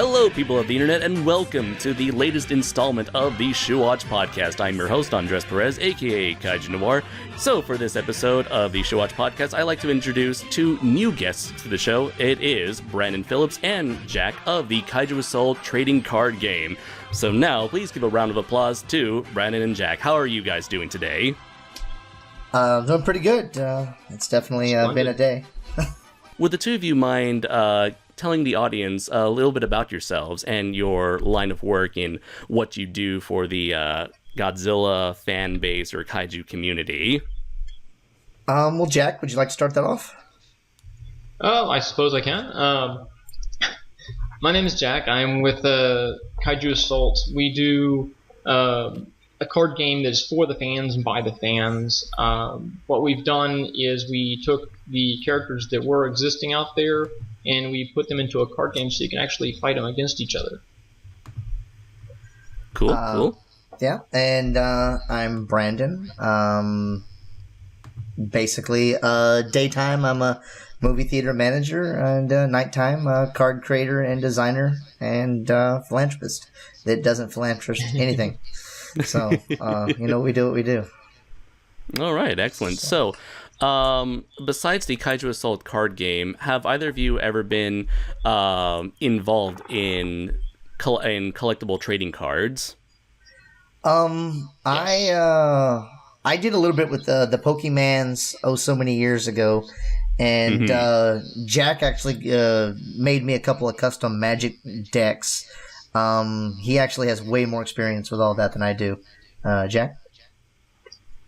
Hello, people of the internet, and welcome to the latest installment of the Shuwatch podcast. I'm your host, Andres Perez, aka Kaiju Noir. So, for this episode of the Shuwatch podcast, I'd like to introduce two new guests to the show. It is Brandon Phillips and Jack of the Kaiju Assault trading card game. So now, please give a round of applause to Brandon and Jack. How are you guys doing today? Doing pretty good. It's definitely been a day. Would the two of you mind telling the audience a little bit about yourselves and your line of work and what you do for the Godzilla fan base or kaiju community? Well, Jack, would you like to start that off? I suppose I can. My name is Jack. I'm with Kaiju Assault. We do a card game that's for the fans and by the fans. What we've done is we took the characters that were existing out there and we put them into a card game so you can actually fight them against each other. Cool. Yeah, and I'm Brandon. Basically, daytime I'm a movie theater manager, and nighttime card creator and designer and philanthropist that doesn't philanthropist anything. So, we do what we do. All right, excellent. So, besides the Kaiju Assault card game, have either of you ever been involved in collectible trading cards? I did a little bit with the Pokemans so many years ago, and Jack actually made me a couple of custom Magic decks. He actually has way more experience with all that than I do. Jack?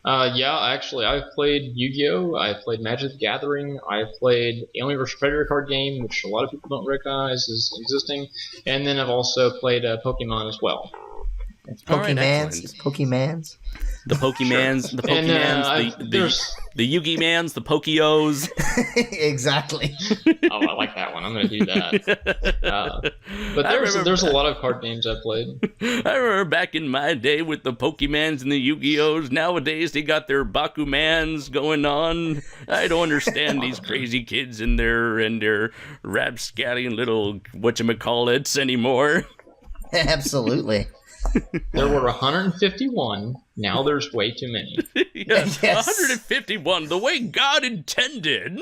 Actually, I've played Yu-Gi-Oh! I've played Magic the Gathering. I've played Alien vs. Predator card game, which a lot of people don't recognize as existing. And then I've also played Pokemon as well. It's Pokemans. Pokemans. The Pokemans, the Pokemans, the Yugi-mans, the Pokeos. Exactly. Oh, I like that one. I'm going to do that. But there's a lot of card games I've played. I remember back in my day with the Pokemans and the Yu-Gi-Ohs. Nowadays, they got their Bakumans going on. I don't understand these crazy kids and their rapscallion little whatchamacallits anymore. Absolutely. There were 151. Now there's way too many. Yes. 151, the way God intended.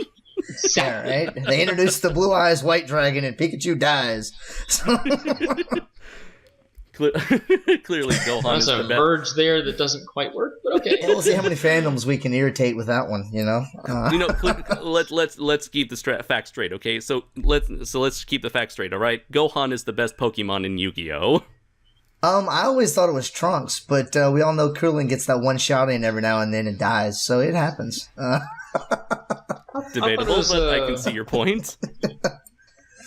Yeah, right? They introduced the Blue Eyes White Dragon and Pikachu dies. So. Clearly, Gohan There's is the a best. verge there that doesn't quite work, but okay. Yeah, we'll see how many fandoms we can irritate with that one. Let's keep the facts straight, okay? So let's keep the facts straight, all right? Gohan is the best Pokemon in Yu-Gi-Oh. I always thought it was Trunks, but we all know Krillin gets that one shot in every now and then and dies, so it happens. Debatable, but I can see your point.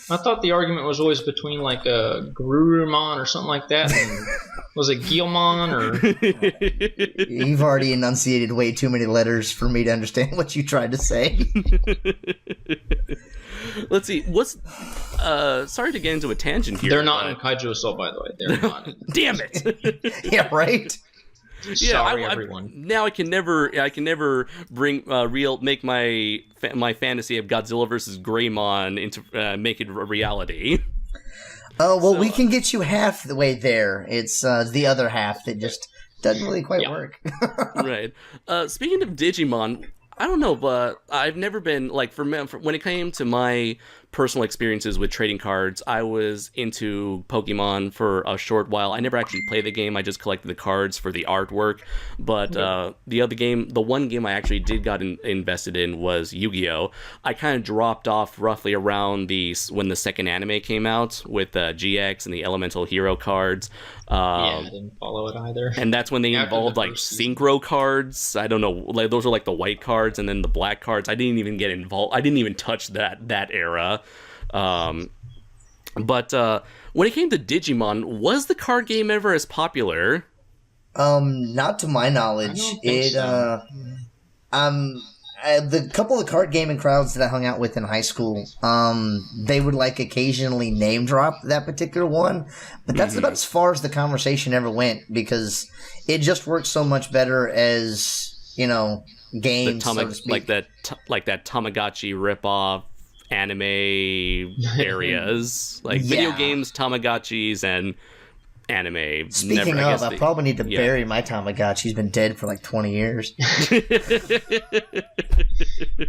I thought the argument was always between like Garurumon or something like that. And was it Guilmon or? You've already enunciated way too many letters for me to understand what you tried to say. Let's see. Sorry to get into a tangent here. They're not in Kaiju Assault, by the way. They're not. Damn it! Yeah, right. Sorry, everyone. Now I can never bring make my fantasy of Godzilla versus Greymon into make it a reality. Oh well, we can get you half the way there. It's the other half that just doesn't really quite work. Right. Speaking of Digimon, I don't know, but I've never been like for when it came to my personal experiences with trading cards, I was into Pokemon for a short while. I never actually played the game. I just collected the cards for the artwork. But the one game I actually did got invested in was Yu-Gi-Oh! I kind of dropped off roughly around when the second anime came out with GX and the Elemental Hero cards. I didn't follow it either. And that's when they involved like synchro cards. I don't know, like those are like the white cards and then the black cards. I didn't even get involved. I didn't even touch that era. But when it came to Digimon, was the card game ever as popular? Not to my knowledge. The couple of card gaming crowds that I hung out with in high school, they would like occasionally name drop that particular one, but that's about as far as the conversation ever went because it just works so much better as games, so to speak. like that Tamagotchi ripoff anime areas, like video Yeah. games, Tamagotchis, and anime. Speaking Never, of, I probably need to bury my Tamagotchi. He's been dead for like 20 years.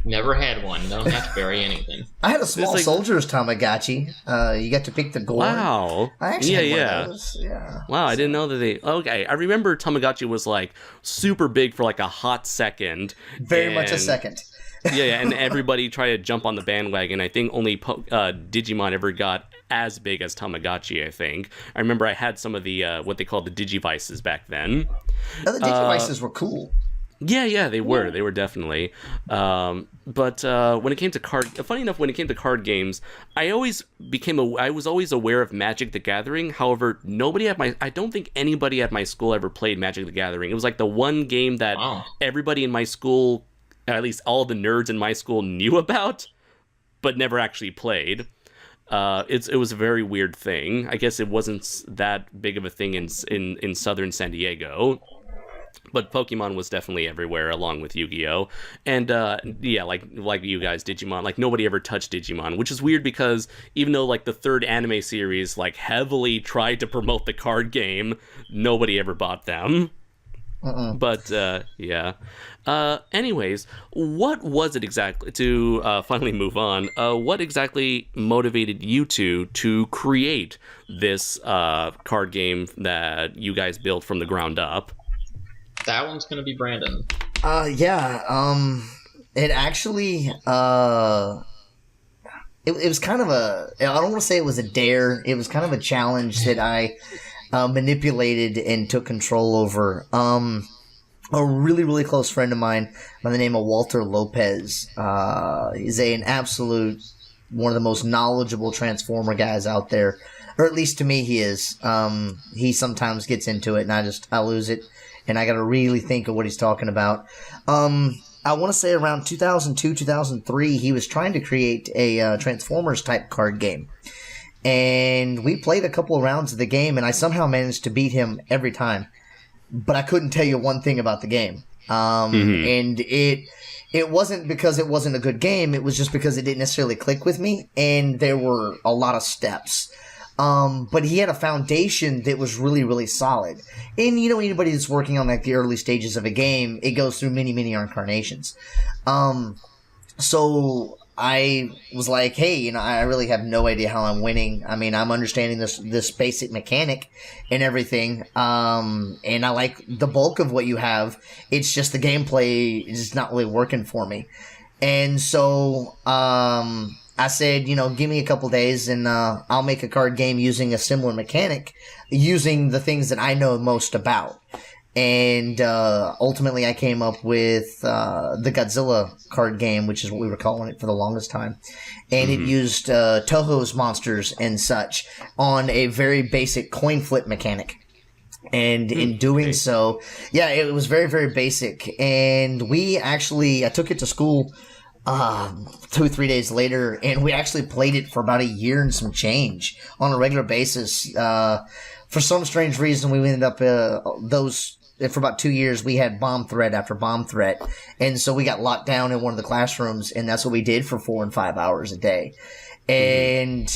Never had one. Don't have to bury anything. I had a small like- soldier's Tamagotchi. You got to pick the gourd. Wow. I actually had yeah. one of those. Yeah. Wow, I didn't know that they. Okay, I remember Tamagotchi was like super big for like a hot second. Very much a and- second. yeah, and everybody tried to jump on the bandwagon. I think only Digimon ever got as big as Tamagotchi, I think. I remember I had some of the, what they called the Digivices back then. The Digivices were cool. Yeah, they were. They were definitely. But when it came to funny enough, when it came to card games, I was always aware of Magic the Gathering. However, I don't think anybody at my school ever played Magic the Gathering. It was like the one game that everybody in my school, at least all the nerds in my school, knew about, but never actually played. It was a very weird thing. I guess it wasn't that big of a thing in southern San Diego. But Pokemon was definitely everywhere, along with Yu-Gi-Oh! And like you guys, Digimon, like nobody ever touched Digimon, which is weird because even though like the third anime series like heavily tried to promote the card game, nobody ever bought them. But yeah. Anyways, what was it exactly, to finally move on, what exactly motivated you two to create this card game that you guys built from the ground up? That one's going to be Brandon. It actually, it was kind of I don't want to say it was a dare. It was kind of a challenge that I manipulated and took control over. A really, really close friend of mine by the name of Walter Lopez. He's an absolute, one of the most knowledgeable Transformer guys out there. Or at least to me he is. He sometimes gets into it and I lose it. And I got to really think of what he's talking about. I want to say around 2002, 2003, he was trying to create a Transformers type card game. And we played a couple of rounds of the game, and I somehow managed to beat him every time. But I couldn't tell you one thing about the game. And it wasn't because it wasn't a good game. It was just because it didn't necessarily click with me. And there were a lot of steps. But he had a foundation that was really, really solid. And, you know, anybody that's working on, like, the early stages of a game, it goes through many, many incarnations. So I was like, hey, you know, I really have no idea how I'm winning. I mean, I'm understanding this basic mechanic and everything. And I like the bulk of what you have. It's just the gameplay is not really working for me. And so, I said, you know, give me a couple days and I'll make a card game using a similar mechanic, using the things that I know most about. And ultimately I came up with the Godzilla card game, which is what we were calling it for the longest time. And it used Toho's monsters and such on a very basic coin flip mechanic. And in doing so, yeah, it was very, very basic. And I took it to school 2-3 days later, and we actually played it for about a year and some change on a regular basis. For some strange reason, we ended up for about 2 years, we had bomb threat after bomb threat, and so we got locked down in one of the classrooms, and that's what we did for 4 and 5 hours a day. And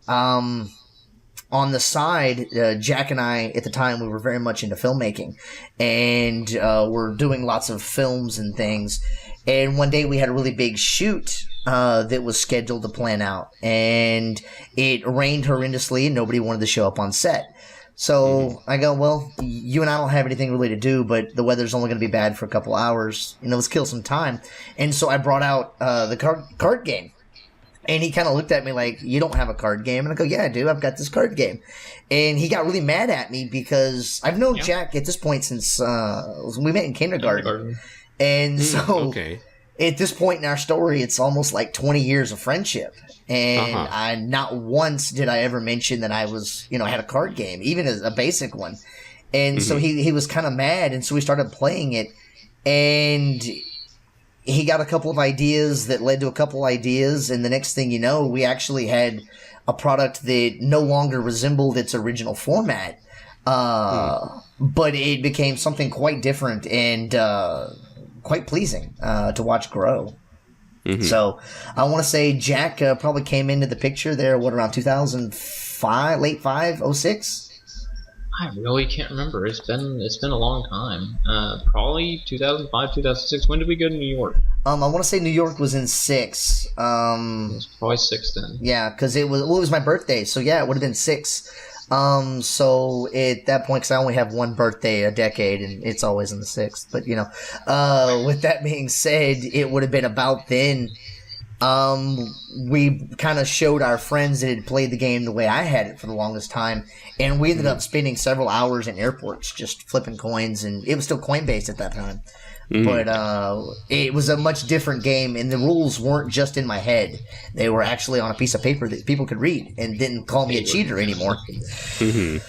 on the side, Jack and I, at the time, we were very much into filmmaking, and we're doing lots of films and things. And one day we had a really big shoot that was scheduled to plan out, and it rained horrendously, and nobody wanted to show up on set. So I go, well, you and I don't have anything really to do, but the weather's only going to be bad for a couple hours. You know, let's kill some time. And so I brought out the card game. And he kind of looked at me like, you don't have a card game? And I go, yeah, I do. I've got this card game. And he got really mad at me because I've known Jack at this point since we met in kindergarten. And so at this point in our story, it's almost like 20 years of friendship. And I not once did I ever mention that I was, you know, had a card game, even a basic one. And so he was kind of mad. And so we started playing it. And he got a couple of ideas that led to a couple ideas. And the next thing you know, we actually had a product that no longer resembled its original format. But it became something quite different and quite pleasing to watch grow. So I want to say Jack probably came into the picture there, around 2005, late 06? I really can't remember. It's been a long time. Probably 2005, 2006. When did we go to New York? I want to say New York was in 6. It was probably 6 then. Yeah, because it was my birthday, so yeah, it would have been 6. So at that point, because I only have one birthday a decade, and it's always in the 6th. But with that being said, it would have been about then. We kind of showed our friends that had played the game the way I had it for the longest time, and we ended up spending several hours in airports just flipping coins, and it was still Coinbase at that time. But it was a much different game, and the rules weren't just in my head. They were actually on a piece of paper that people could read and didn't call me a cheater anymore. They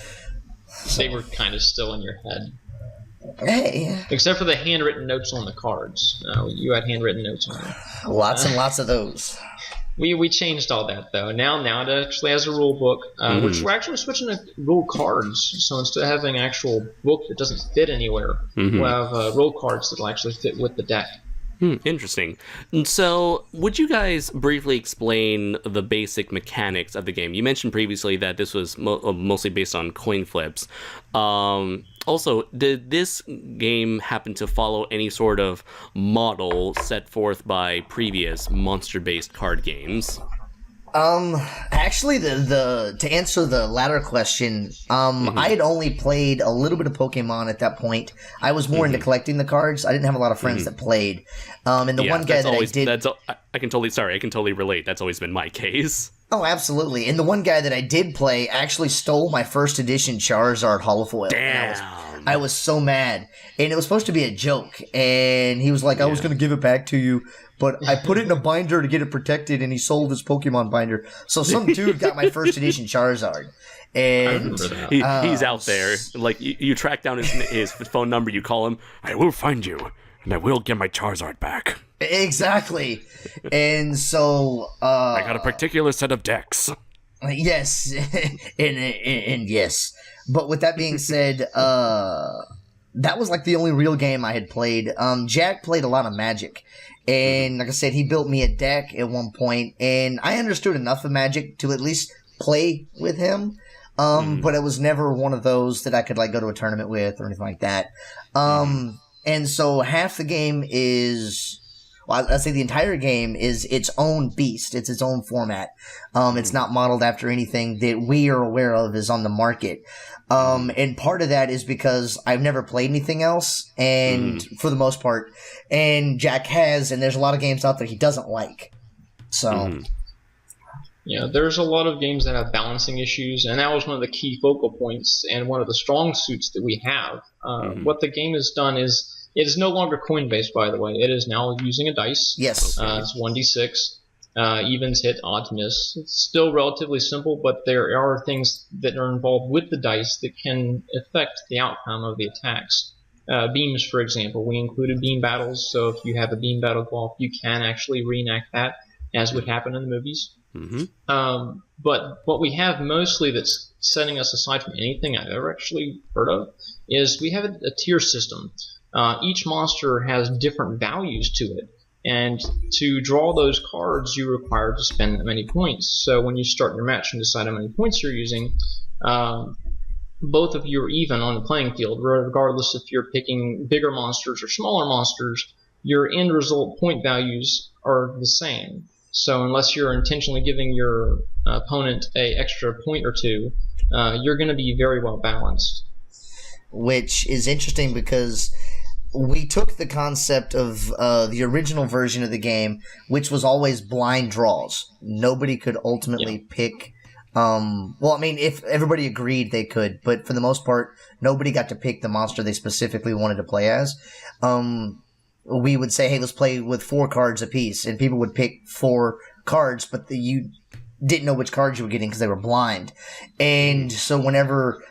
were kind of still in your head. Hey. Except for the handwritten notes on the cards. You had handwritten notes on them. Lots and lots of those. We changed all that, though. Now it actually has a rule book. We're actually switching to rule cards. So instead of having an actual book that doesn't fit anywhere, we'll have rule cards that will actually fit with the deck. Interesting. So, would you guys briefly explain the basic mechanics of the game? You mentioned previously that this was mostly based on coin flips. Also, did this game happen to follow any sort of model set forth by previous monster-based card games? Actually, to answer the latter question, I had only played a little bit of Pokemon at that point. I was more into collecting the cards. I didn't have a lot of friends that played. And the one guy that I did... I can totally relate. That's always been my case. Oh, absolutely. And the one guy that I did play actually stole my first edition Charizard holofoil. Damn. I was so mad. And it was supposed to be a joke. And he was like, I was going to give it back to you, but I put it in a binder to get it protected, and he sold his Pokemon binder. So some dude got my first edition Charizard. And he's out there. Like, you track down his phone number, you call him, I will find you, and I will get my Charizard back. Exactly. And so... I got a particular set of decks. Yes. and yes. But with that being said, that was like the only real game I had played. Jack played a lot of Magic. And like I said, he built me a deck at one point, and I understood enough of Magic to at least play with him. But it was never one of those that I could like go to a tournament with or anything like that. And so half the game is... Well, I'd say the entire game is its own beast. It's its own format. It's not modeled after anything that we are aware of is on the market. And part of that is because I've never played anything else, and for the most part, and Jack has, and there's a lot of games out there he doesn't like. So, yeah, there's a lot of games that have balancing issues, and that was one of the key focal points and one of the strong suits that we have. What the game has done is, it is no longer coin-based, by the way. It is now using a dice. Yes. It's 1d6. Evens hit, odds miss. It's still relatively simple, but there are things that are involved with the dice that can affect the outcome of the attacks. Beams, for example. We included beam battles, so if you have a beam battle go off, you can actually reenact that, as would happen in the movies. But what we have mostly that's setting us aside from anything I've ever actually heard of is we have a tier system. Each monster has different values to it, and to draw those cards you require to spend that many points. So when you start your match and decide how many points you're using, both of you are even on the playing field, regardless if you're picking bigger monsters or smaller monsters. Your end result point values are the same. So unless you're intentionally giving your opponent an extra point or two, you're going to be very well balanced. Which is interesting because we took the concept of the original version of the game, which was always blind draws. Nobody could ultimately pick... well, I mean, if everybody agreed, they could. But for the most part, nobody got to pick the monster they specifically wanted to play as. We would say, hey, let's play with 4 cards apiece. And people would pick 4 cards, but you didn't know which cards you were getting because they were blind. And so whenever...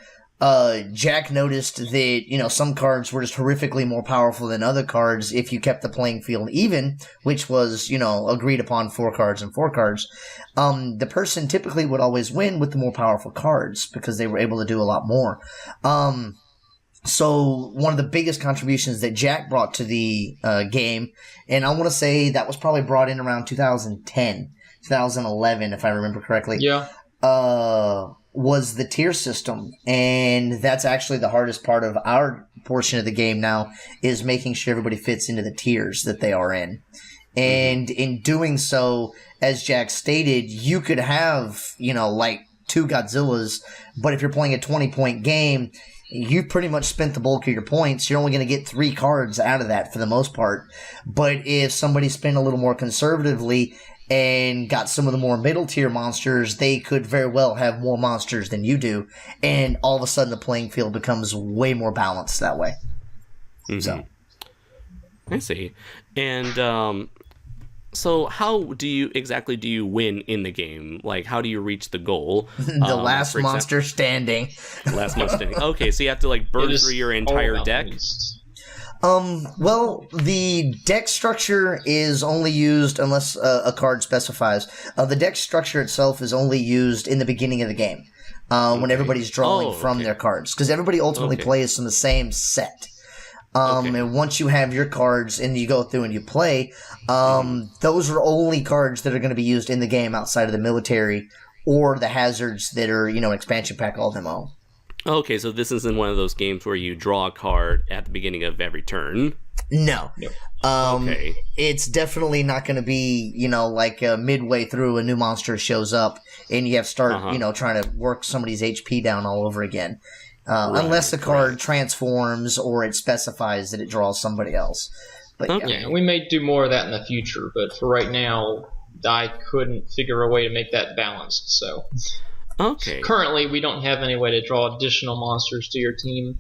Jack noticed that, some cards were just horrifically more powerful than other cards if you kept the playing field even, which was, agreed upon 4 cards and 4 cards. The person typically would always win with the more powerful cards because they were able to do a lot more. So one of the biggest contributions that Jack brought to the game, and I want to say that was probably brought in around 2010, 2011, if I remember correctly. Yeah. Was the tier system, and that's actually the hardest part of our portion of the game now, is making sure everybody fits into the tiers that they are in. And in doing so, as Jack stated, you could have, like 2 Godzillas, but if you're playing a 20-point game, you pretty much spent the bulk of your points. You're only going to get 3 cards out of that for the most part. But if somebody spent a little more conservatively and got some of the more middle tier monsters, they could very well have more monsters than you do. And all of a sudden the playing field becomes way more balanced that way. So I see. And so how do you win in the game? Like, how do you reach the goal? The last monster standing. Last monster standing. Okay, so you have to like burn through your entire deck. Well, the deck structure is only used unless a card specifies. The deck structure itself is only used in the beginning of the game, when everybody's drawing from their cards, because everybody ultimately plays from the same set. And once you have your cards and you go through and you play, those are only cards that are going to be used in the game outside of the military or the hazards that are, expansion pack all demo. Okay, so this isn't one of those games where you draw a card at the beginning of every turn. No. Okay. It's definitely not going to be, like midway through a new monster shows up and you have to start, trying to work somebody's HP down all over again. Unless the card transforms or it specifies that it draws somebody else. But yeah, we may do more of that in the future, but for right now, I couldn't figure a way to make that balanced, so... Okay. Currently, we don't have any way to draw additional monsters to your team.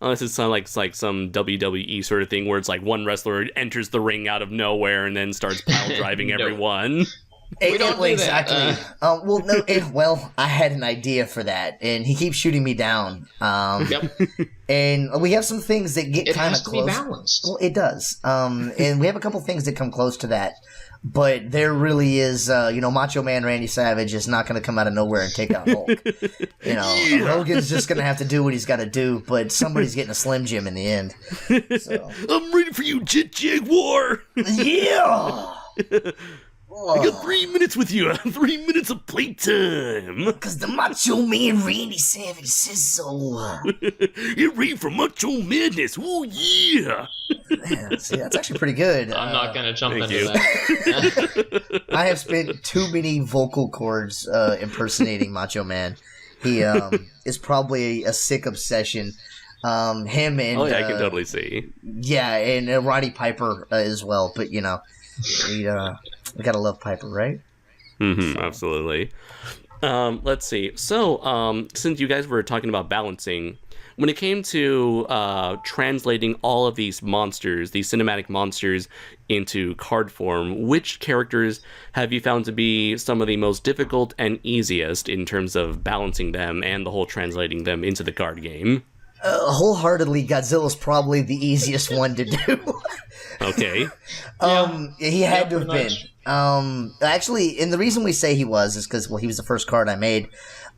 Oh, this is like some WWE sort of thing where it's like one wrestler enters the ring out of nowhere and then starts pile driving everyone. We don't do exactly. that. Well, I had an idea for that, and he keeps shooting me down. And we have some things that get kind of close. It has to be balanced. Well, it does. And we have a couple things that come close to that. But there really is, Macho Man Randy Savage is not going to come out of nowhere and take out Hulk. Hogan's just going to have to do what he's got to do, but somebody's getting a Slim Jim in the end. So. I'm ready for you, Jet Jaguar! Yeah! I got 3 minutes with you. 3 minutes of playtime. Because the Macho Man Randy Savage says so. You're ready for Macho Madness. Oh, yeah. Man, see, that's actually pretty good. I'm not going to jump into that. I have spent too many vocal cords impersonating Macho Man. He is probably a sick obsession. Him and... Oh, yeah, I can totally see. Yeah, and Roddy Piper as well. But, we gotta love Piper, right? Absolutely. Let's see. So, since you guys were talking about balancing, when it came to translating all of these monsters, these cinematic monsters, into card form, which characters have you found to be some of the most difficult and easiest in terms of balancing them and the whole translating them into the card game? Wholeheartedly, Godzilla's probably the easiest one to do. Okay. He had to have been. Actually, and the reason we say he was is because, he was the first card I made.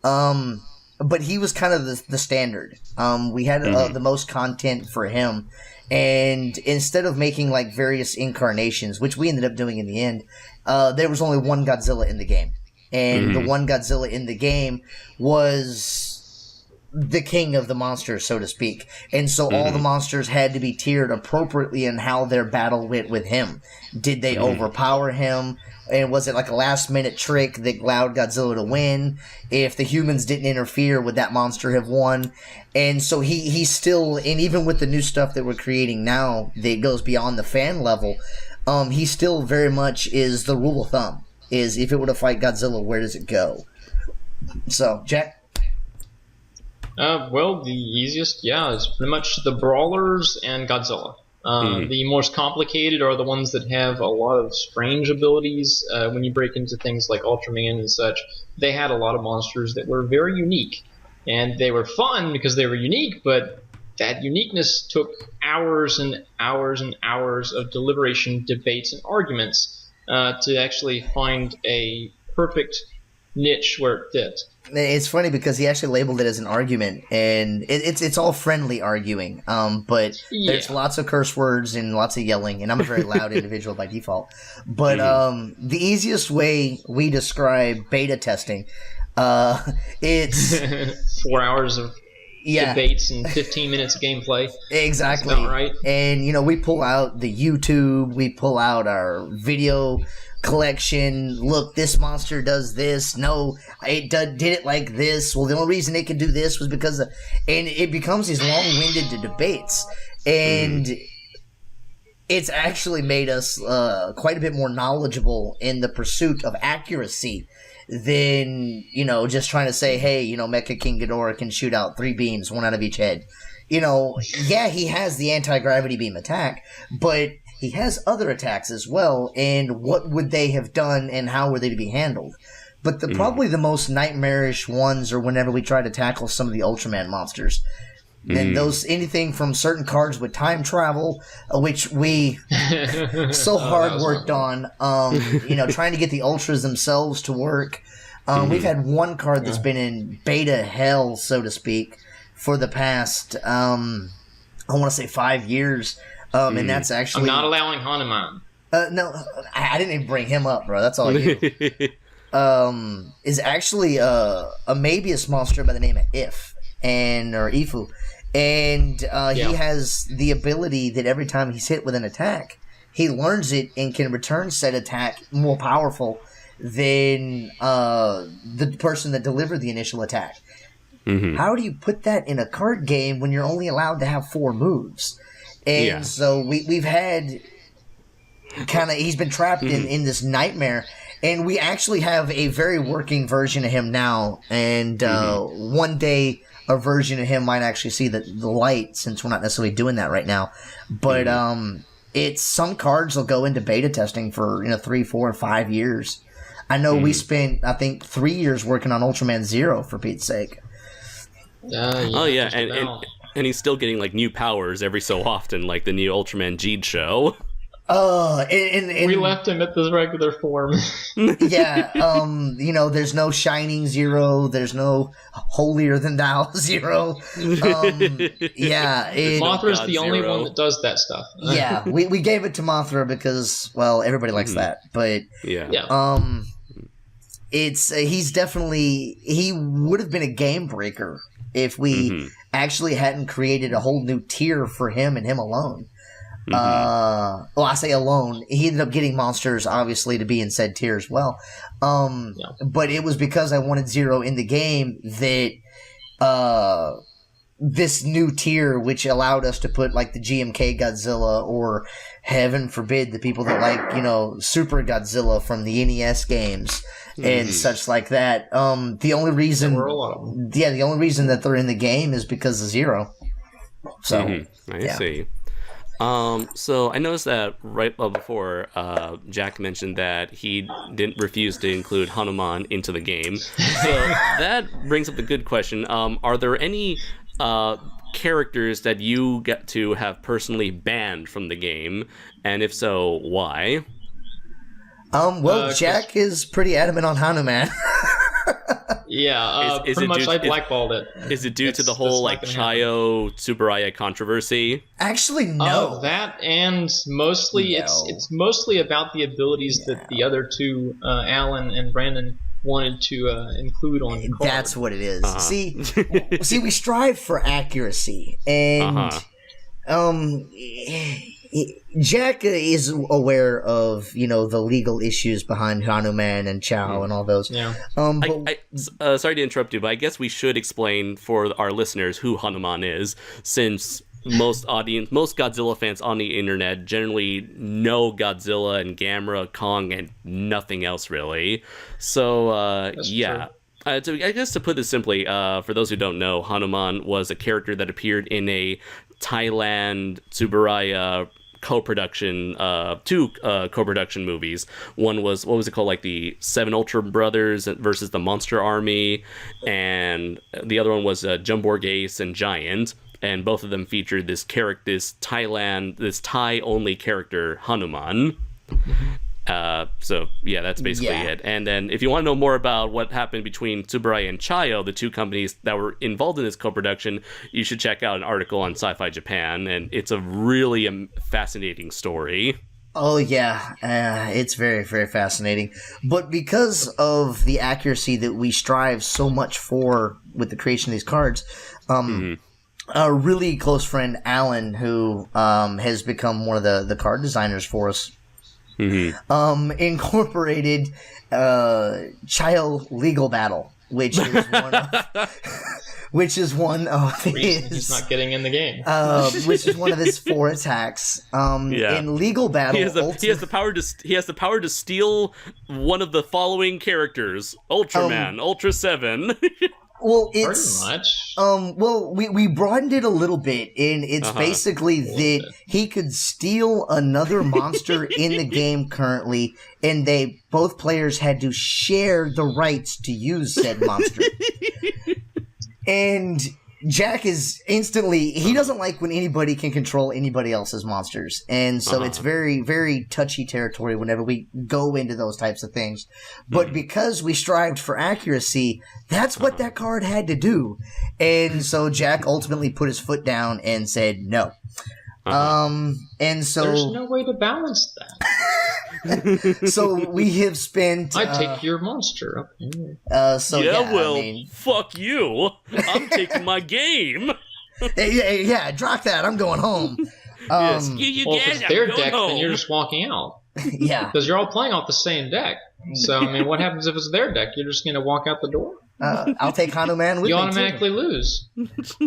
But he was kind of the standard. We had the most content for him. And instead of making like various incarnations, which we ended up doing in the end, there was only one Godzilla in the game. And the one Godzilla in the game was the king of the monsters, so to speak. And so all the monsters had to be tiered appropriately in how their battle went with him. Did they overpower him? And was it like a last-minute trick that allowed Godzilla to win? If the humans didn't interfere, would that monster have won? And so he still, and even with the new stuff that we're creating now that goes beyond the fan level, he still very much is the rule of thumb, is if it were to fight Godzilla, where does it go? So, Jack? Well, the easiest, is pretty much the Brawlers and Godzilla. The most complicated are the ones that have a lot of strange abilities. When you break into things like Ultraman and such, they had a lot of monsters that were very unique. And they were fun because they were unique, but that uniqueness took hours and hours and hours of deliberation, debates, and arguments to actually find a perfect niche where it fit. It's funny because he actually labeled it as an argument, and it's all friendly arguing. But there's lots of curse words and lots of yelling, and I'm a very loud individual by default. But the easiest way we describe beta testing, it's 4 hours of debates and 15 minutes of gameplay. Exactly. That's about right. And we pull out the YouTube, we pull out our video collection. Look, this monster does this. No, it did it like this. Well, the only reason it could do this was because and it becomes these long-winded debates, and it's actually made us quite a bit more knowledgeable in the pursuit of accuracy than just trying to say, hey, Mecha King Ghidorah can shoot out 3 beams, 1 out of each head. He has the anti-gravity beam attack, but he has other attacks as well, and what would they have done and how were they to be handled? But probably the most nightmarish ones are whenever we try to tackle some of the Ultraman monsters. And those, anything from certain cards with time travel, which we so hard worked on, trying to get the Ultras themselves to work. We've had one card that's been in beta hell, so to speak, for the past, I want to say 5 years. And that's actually... I'm not allowing Hanuman. No, I didn't even bring him up, bro. That's all you. Is actually a Mabius monster by the name of Ifu. And he has the ability that every time he's hit with an attack, he learns it and can return said attack more powerful than the person that delivered the initial attack. How do you put that in a card game when you're only allowed to have 4 moves? And so we've had he's been trapped in this nightmare, and we actually have a very working version of him now, and one day a version of him might actually see the light, since we're not necessarily doing that right now. But it's some cards will go into beta testing for 3, 4, and 5 years. I know we spent, I think, 3 years working on Ultraman Zero, for Pete's sake. And he's still getting new powers every so often, like the new Ultraman Geed show. And we left him at the regular form. There's no Shining Zero, there's no Holier Than Thou Zero. Mothra's the only one that does that stuff. We gave it to Mothra because, well, everybody likes that. But he's definitely, he would have been a game breaker if we actually hadn't created a whole new tier for him and him alone. I say alone. He ended up getting monsters, obviously, to be in said tier as well. But it was because I wanted Zero in the game that this new tier, which allowed us to put the GMK Godzilla, or heaven forbid the people that like Super Godzilla from the NES games and such like that. The only reason that they're in the game is because of Zero. So I see. So I noticed that right before Jack mentioned that he didn't refuse to include Hanuman into the game. So that brings up the good question. Are there any characters that you get to have personally banned from the game? And if so, why? Jack is pretty adamant on Hanuman. Pretty much I blackballed it. Is it due to the whole Chayo Tsuburaya controversy? Actually, no. That, and mostly it's mostly about the abilities that the other two, Alan and Brandon, wanted to include on the card. That's what it is. See, we strive for accuracy, and Jack is aware of the legal issues behind Hanuman and Chow and all those. Sorry to interrupt you, but I guess we should explain for our listeners who Hanuman is, since most Godzilla fans on the internet generally know Godzilla and Gamera, Kong, and nothing else really. So true. I guess to put this simply, for those who don't know, Hanuman was a character that appeared in a Thailand Tsuburaya co-production, 2 co-production movies. One was, what was it called, the 7 Ultra Brothers versus the Monster Army, and the other one was Jumborg Ace and Giant, and both of them featured this Thai-only character, Hanuman. So yeah, that's basically it. And then if you want to know more about what happened between Tsuburaya and Chayo, the two companies that were involved in this co-production, you should check out an article on Sci-Fi Japan, and it's a really fascinating story. Oh yeah, it's very, very fascinating. But because of the accuracy that we strive so much for with the creation of these cards, a really close friend, Alan, who has become one of the card designers for us, incorporated Child Legal Battle, which is one of his. He's not getting in the game. Which is one of his 4 attacks. In Legal Battle, he has the power to steal one of the following characters: Ultraman, Ultra 7. Well, it's pretty much. Well, we broadened it a little bit, and it's basically that he could steal another monster in the game currently, and both players had to share the rights to use said monster. And Jack is instantly, he doesn't like when anybody can control anybody else's monsters. And so it's very, very touchy territory whenever we go into those types of things. But because we strived for accuracy, that's what that card had to do. And so Jack ultimately put his foot down and said no. And so there's no way to balance that. So we have spent. I take your monster. Fuck you. I'm taking my game. Yeah, drop that. I'm going home. Yes, if it's their deck, then you're just walking out. Yeah, because you're all playing off the same deck. So I mean, what happens if it's their deck? You're just going to walk out the door. I'll take Hanuman with me. You automatically lose.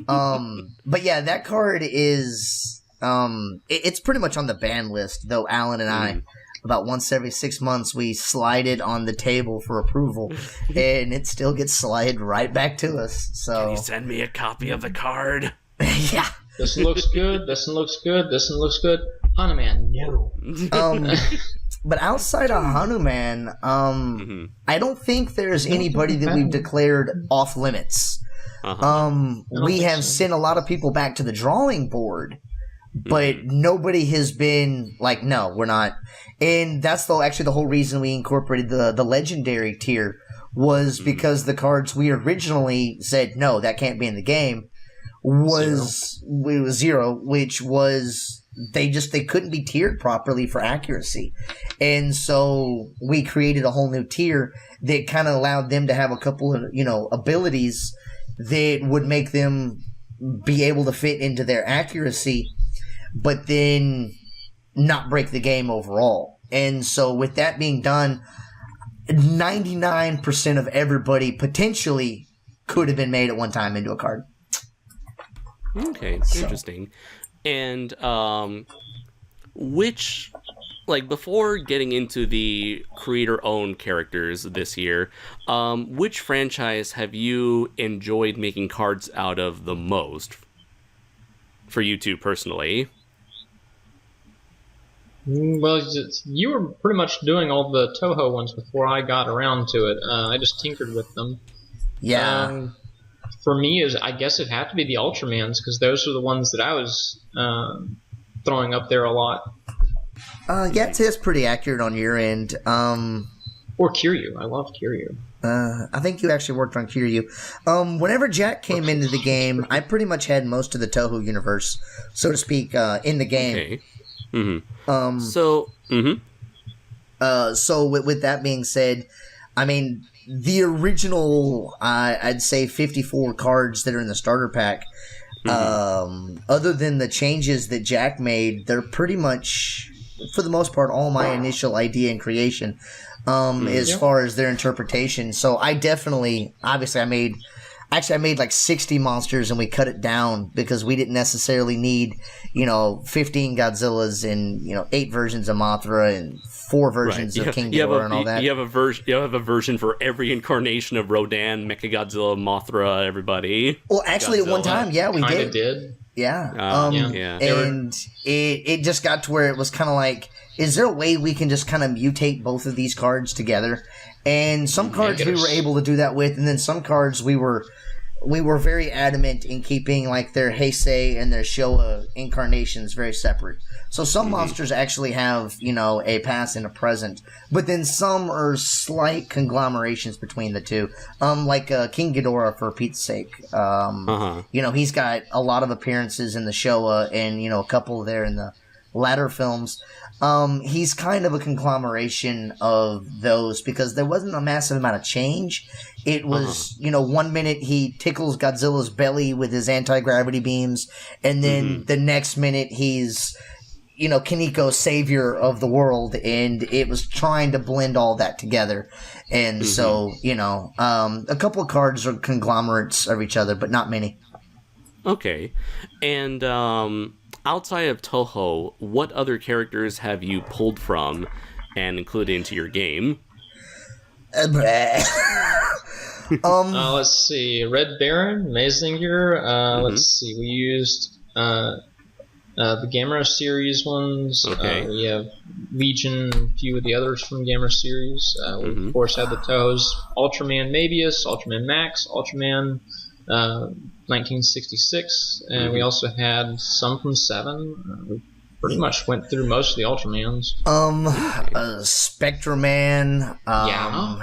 But yeah, that card is. It's pretty much on the ban list, though. Alan and I. About once every 6 months, we slide it on the table for approval, and it still gets slid right back to us. So, can you send me a copy of the card? Yeah. This one looks good. This one looks good. This one looks good. Hanuman, no. But outside of Hanuman, I don't think there's anybody that we've declared off limits. We have sent a lot of people back to the drawing board. But nobody has been like, no, we're not. And that's actually the whole reason we incorporated the legendary tier was because the cards we originally said, no, that can't be in the game, was 0, which was they couldn't be tiered properly for accuracy. And so we created a whole new tier that kind of allowed them to have a couple of, abilities that would make them be able to fit into their accuracy, but then not break the game overall. And so with that being done, 99% of everybody potentially could have been made at one time into a card. Okay, interesting. And before getting into the creator-owned characters this year, which franchise have you enjoyed making cards out of the most? For you two personally. Well, you were pretty much doing all the Toho ones before I got around to it. I just tinkered with them. Yeah. For me, I guess it had to be the Ultramans, because those are the ones that I was throwing up there a lot. Yeah, it's pretty accurate on your end. Or Kiryu. I love Kiryu. I think you actually worked on Kiryu. Whenever Jack came into the game, I pretty much had most of the Toho universe, so to speak, in the game. Okay. So with that being said, I mean, the original, I'd say 54 cards that are in the starter pack, other than the changes that Jack made, they're pretty much, for the most part, all my initial idea and creation, as far as their interpretation. So I definitely, obviously I made like 60 monsters, and we cut it down because we didn't necessarily need, 15 Godzillas and, 8 versions of Mothra and 4 versions of King Ghidorah and all that. You have a version for every incarnation of Rodan, Mechagodzilla, Mothra, everybody. Well, actually, Godzilla. At one time, yeah, we did. Yeah. And it just got to where it was kind of like, is there a way we can just kind of mutate both of these cards together? And some cards we were able to do that with, and then some cards we were we were very adamant in keeping like their Heisei and their Showa incarnations very separate. So some monsters actually have, a past and a present, but then some are slight conglomerations between the two. Like King Ghidorah, for Pete's sake. He's got a lot of appearances in the Showa and, a couple there in the latter films. He's kind of a conglomeration of those because there wasn't a massive amount of change. It was, 1 minute he tickles Godzilla's belly with his anti-gravity beams, and then the next minute he's, Kiniko's savior of the world, and it was trying to blend all that together. And so, a couple of cards are conglomerates of each other, but not many. Okay. And outside of Toho, what other characters have you pulled from and included into your game? Let's see. Red Baron, Mazinger. Let's see. We used the Gamera series ones. Okay. We have Legion, a few of the others from Gamera series. We, of course, have the Toes. Ultraman Mabius, Ultraman Max, Ultraman 1966. And we also had some from 7. We pretty much went through most of the Ultramans. Spectreman.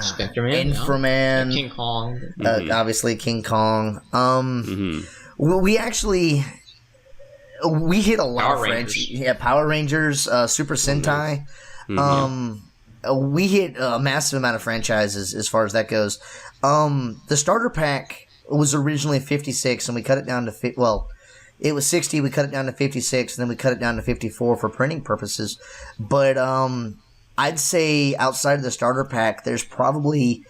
Spectreman. Inframan. King Kong. Obviously King Kong. We actually... We hit a lot of franchises. Yeah, Power Rangers, Super Sentai. We hit a massive amount of franchises as far as that goes. The starter pack was originally 56, and we cut it down to it was 60. We cut it down to 56, and then we cut it down to 54 for printing purposes. But I'd say outside of the starter pack, there's probably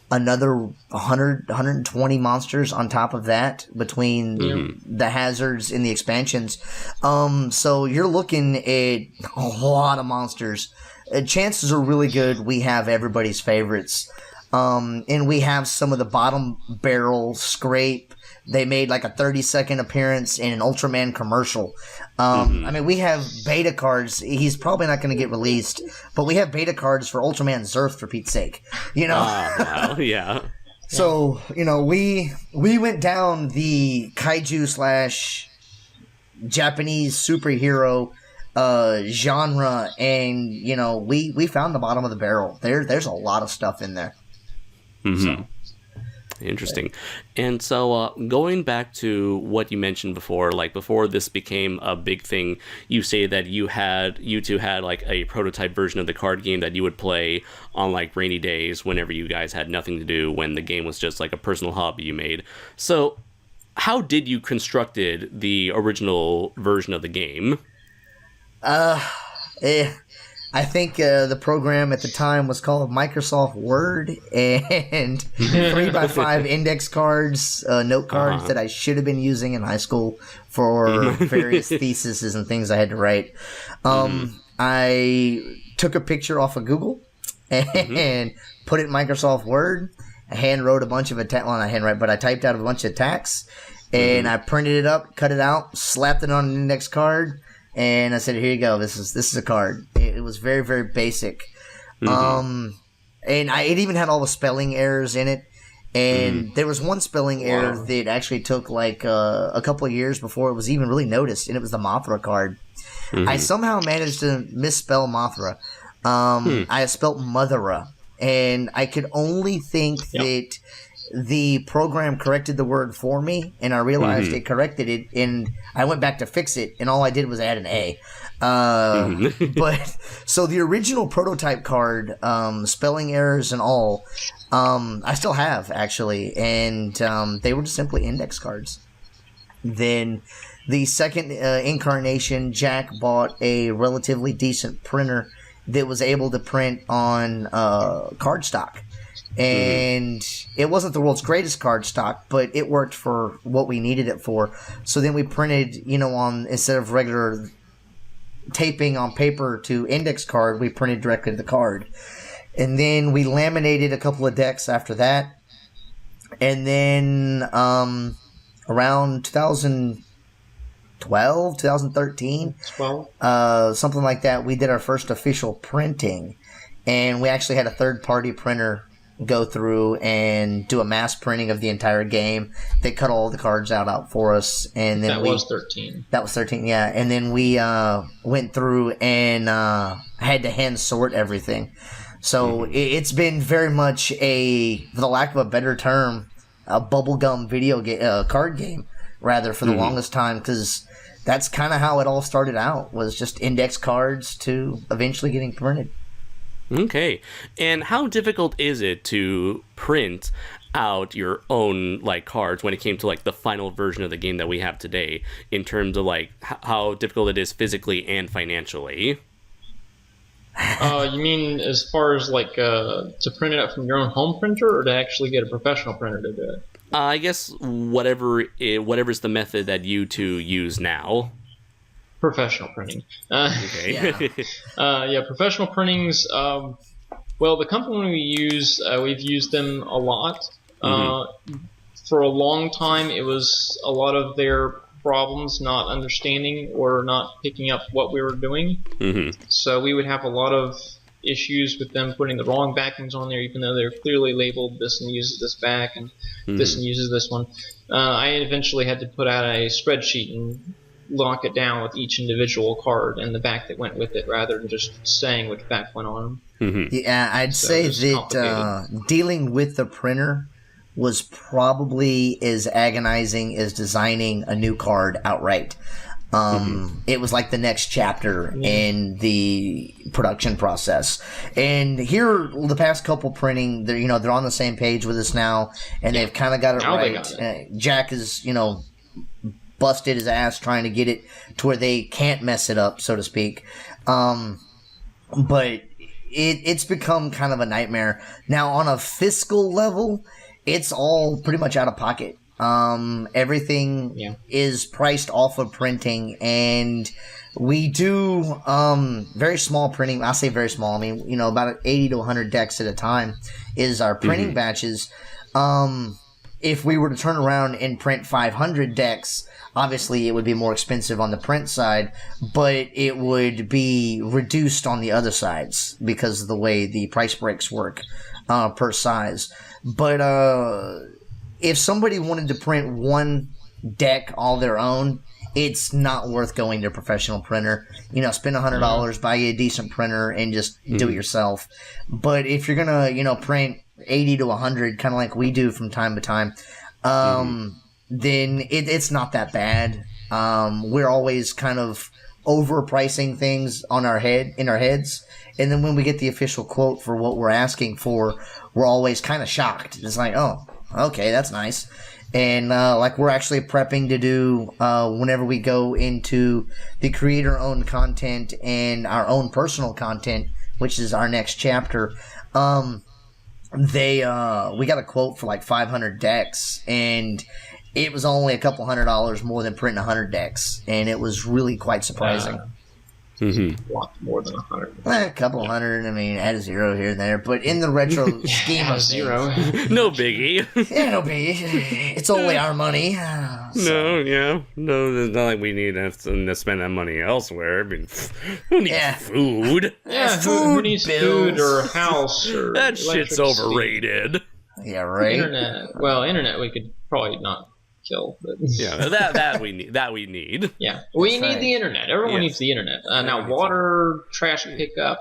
another 100, 120 monsters on top of that between the hazards and the expansions. So you're looking at a lot of monsters. Chances are really good we have everybody's favorites. And we have some of the bottom barrel scrape. They made like a 30-second appearance in an Ultraman commercial. We have beta cards. He's probably not going to get released, but we have beta cards for Ultraman Zerth, for Pete's sake. Wow, yeah. So, we went down the kaiju / Japanese superhero genre, and, we found the bottom of the barrel. There's a lot of stuff in there. So. Interesting. And so going back to what you mentioned before, like before this became a big thing, you say that you two had like a prototype version of the card game that you would play on like rainy days whenever you guys had nothing to do, when the game was just like a personal hobby you made. So how did you constructed the original version of the game? I think the program at the time was called Microsoft Word, and 3x5 index cards, note cards that I should have been using in high school for various theses and things I had to write. I took a picture off of Google and put it in Microsoft Word. I hand wrote a bunch of I typed out a bunch of attacks, and I printed it up, cut it out, slapped it on an index card. And I said, "Here you go. This is a card." It was very, very basic, and it even had all the spelling errors in it. And there was one spelling error that actually took like a couple of years before it was even really noticed, and it was the Mothra card. I somehow managed to misspell Mothra. I spelt Mothera, and I could only think that the program corrected the word for me, and I realized it corrected it, and I went back to fix it, and all I did was add an A. But so the original prototype card, spelling errors and all, I still have actually, and they were just simply index cards. Then the second incarnation, Jack bought a relatively decent printer that was able to print on cardstock. And it wasn't the world's greatest cardstock, but it worked for what we needed it for. So then we printed, on instead of regular taping on paper to index card, we printed directly to the card. And then we laminated a couple of decks after that. And then around 2012, 2013, something like that, we did our first official printing. And we actually had a third-party printer go through and do a mass printing of the entire game. They cut all the cards out for us, and then that was 13. That was 13, yeah. And then we went through and had to hand sort everything. So it's been very much for the lack of a better term, a bubblegum card game, rather, for the longest time, because that's kind of how it all started out, was just index cards to eventually getting printed. Okay. And how difficult is it to print out your own cards when it came to the final version of the game that we have today, in terms of how difficult it is physically and financially? You mean as far as to print it out from your own home printer, or to actually get a professional printer to do it? I guess whatever's the method that you two use now. Professional printing. Okay. Yeah, professional printings. Well, the company we use, we've used them a lot. For a long time, it was a lot of their problems not understanding or not picking up what we were doing. So we would have a lot of issues with them putting the wrong backings on there, even though they're clearly labeled this one uses this back and this one uses this one. I eventually had to put out a spreadsheet and lock it down with each individual card and the back that went with it, rather than just saying which back went on them. Yeah, I'd say that dealing with the printer was probably as agonizing as designing a new card outright. It was like the next chapter in the production process. And here, the past couple printing, they're on the same page with us now, and they've kind of got it right. Jack is, busted his ass trying to get it to where they can't mess it up, so to speak. But it's become kind of a nightmare. Now, on a fiscal level, it's all pretty much out of pocket. Everything is priced off of printing, and we do very small printing. I say very small. I mean, about 80 to 100 decks at a time is our printing batches. If we were to turn around and print 500 decks, obviously it would be more expensive on the print side, but it would be reduced on the other sides because of the way the price breaks work per size. But if somebody wanted to print one deck all their own, it's not worth going to a professional printer. Spend $100, buy you a decent printer, and just do it yourself. But if you're gonna, print 80 to 100, kind of like we do from time to time, then it's not that bad. We're always kind of overpricing things in our heads, and then when we get the official quote for what we're asking for, we're always kind of shocked. It's like, oh, okay, that's nice. And we're actually prepping to do whenever we go into the creator-owned content and our own personal content, which is our next chapter. We got a quote for 500 decks, and it was only a couple $100 more than printing 100 decks, and it was really quite surprising. A lot more than 100. A couple hundred. I mean, add a zero here and there, but in the retro scheme of zero, no biggie. Yeah, no biggie. It's only our money. No, it's not like we need to spend that money elsewhere. I mean, who needs food? Yeah, who needs food or a house or that shit's overrated. Yeah, right. Internet we could probably not kill, but yeah, that we need. Yeah, we need the internet. Everyone needs the internet. Now, water, trash pickup.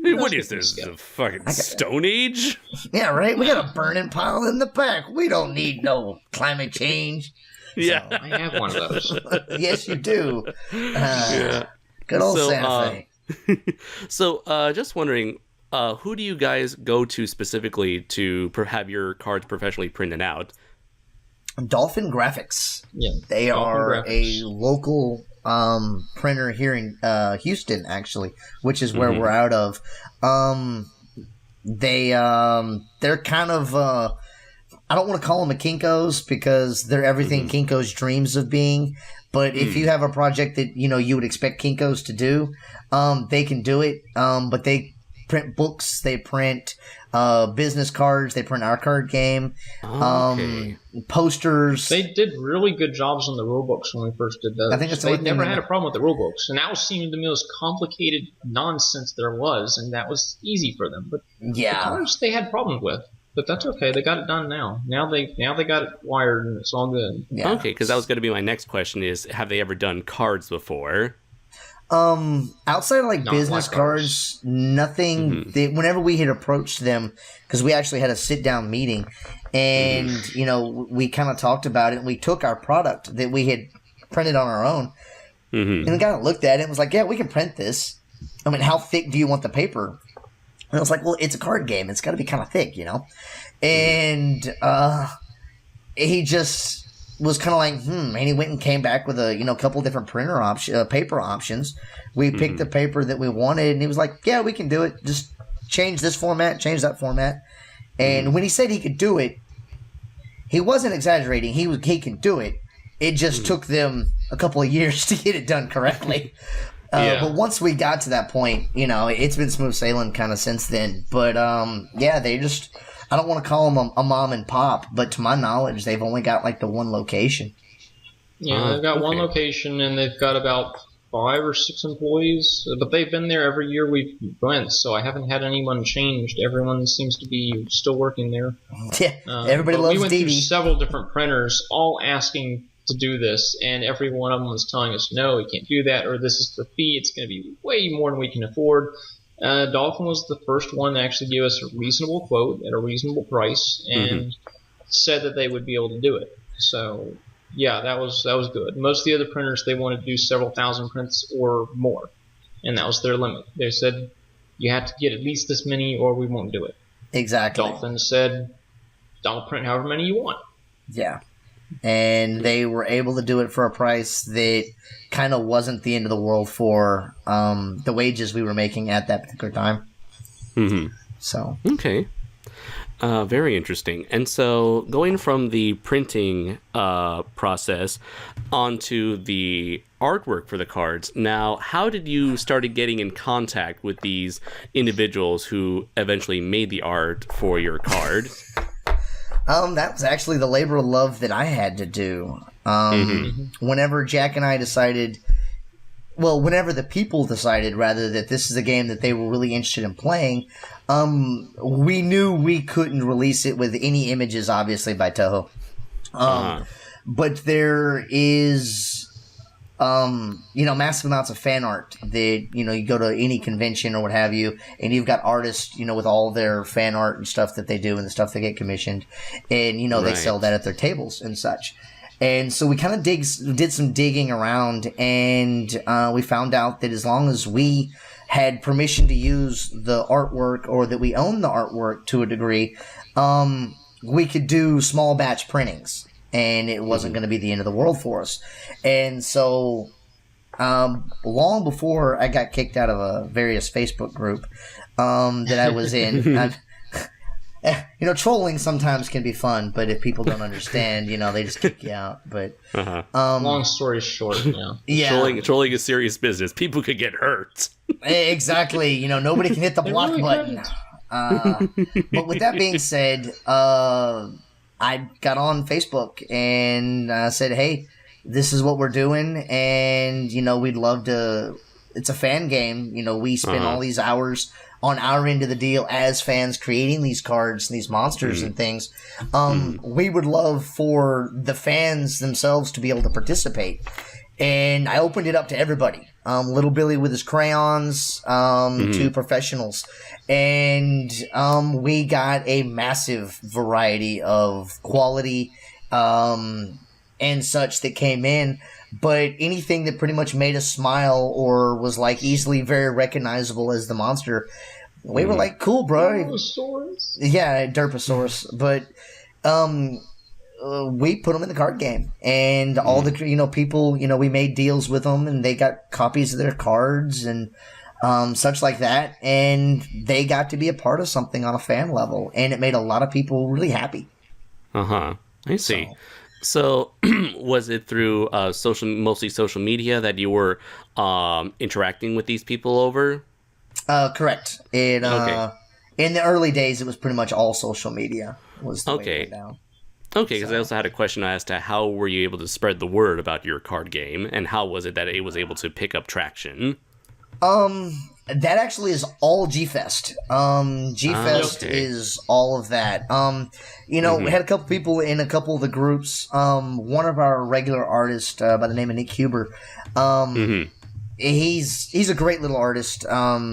What is this? The fucking Stone Age? Yeah, right. We got a burning pile in the back. We don't need no climate change. Yeah, I have one of those. Yes, you do. Good old Santa Fe. So, just wondering, who do you guys go to specifically to have your cards professionally printed out? Dolphin Graphics. Yeah, they are a local printer here in Houston, actually, which is where we're out of. They're kind of I don't want to call them a Kinko's because they're everything Kinko's dreams of being. But if you have a project that you would expect Kinko's to do, they can do it. But they print books, they print business cards, they print our card game, posters. They did really good jobs on the rulebooks when we first did those. I think they never had a problem with the rulebooks, and that was seemed the most complicated nonsense there was, and that was easy for them. But the cards they had problems with. but that's okay. They got it done now. Now they got it wired, and it's all good. Yeah. Okay, because that was going to be my next question: is have they ever done cards before? Outside of like Not business black cards, nothing. Whenever we had approached them, because we actually had a sit down meeting, and we kind of talked about it. And we took our product that we had printed on our own, and the guy looked at it and was like, "Yeah, we can print this. I mean, how thick do you want the paper?" And I was like, "Well, it's a card game. It's got to be kind of thick, And he just was kind of like, and he went and came back with a couple different paper options. We picked the paper that we wanted, and he was like, "Yeah, we can do it. Just change this format, change that format." And when he said he could do it, he wasn't exaggerating. He can do it. It just took them a couple of years to get it done correctly. But once we got to that point, it's been smooth sailing kind of since then. But they just. I don't want to call them a mom and pop, but to my knowledge, they've only got like the one location. Yeah, they've got one location, and they've got about 5 or 6 employees. But they've been there every year we've went, so I haven't had anyone changed. Everyone seems to be still working there. Yeah, everybody loves we went DD. through several different printers, all asking to do this, and every one of them was telling us, "No, we can't do that," or "This is the fee. It's going to be way more than we can afford." Dolphin was the first one to actually give us a reasonable quote at a reasonable price, and said that they would be able to do it. So, yeah, that was good. Most of the other printers, they wanted to do several thousand prints or more, and that was their limit. They said you have to get at least this many, or we won't do it. Exactly. Dolphin said, "I'll print however many you want." Yeah. And they were able to do it for a price that kind of wasn't the end of the world for the wages we were making at that particular time. So Okay. Very interesting. And so going from the printing process onto the artwork for the cards, now how did you started getting in contact with these individuals who eventually made the art for your card? that was actually the labor of love that I had to do. Whenever Jack and I decided, whenever the people decided, rather, that this is a game that they were really interested in playing, we knew we couldn't release it with any images, obviously, by Toho. But there is, massive amounts of fan art that, you go to any convention or what have you, and you've got artists, with all their fan art and stuff that they do and the stuff they get commissioned, and, they sell that at their tables and such. And so we kind of did some digging around, and we found out that as long as we had permission to use the artwork, or that we own the artwork to a degree, we could do small batch printings, and it wasn't going to be the end of the world for us. And so long before I got kicked out of a various Facebook group that I was in, trolling sometimes can be fun, but if people don't understand, they just kick you out. But long story short, Trolling is serious business. People could get hurt. Exactly. Nobody can hit the block button. But with that being said, I got on Facebook and said, "Hey, this is what we're doing, and we'd love to. It's a fan game. We spend all these hours on our end of the deal as fans creating these cards, these monsters and things. We would love for the fans themselves to be able to participate." And I opened it up to everybody. Little Billy with his crayons, to professionals. And we got a massive variety of quality and such that came in. But anything that pretty much made us smile or was like easily very recognizable as the monster, we were like, "Cool, bro." Derposaurus? Yeah, Derposaurus. But we put them in the card game, and all the people, we made deals with them, and they got copies of their cards and such like that, and they got to be a part of something on a fan level, and it made a lot of people really happy. I see. So was it through mostly social media that you were interacting with these people over? Correct. In the early days, it was pretty much all social media was the way it went down. Okay, because I also had a question as to how were you able to spread the word about your card game, and how was it that it was able to pick up traction? That actually is all G-Fest. G-Fest okay. is all of that. We had a couple people in a couple of the groups. One of our regular artists by the name of Nick Huber. He's a great little artist.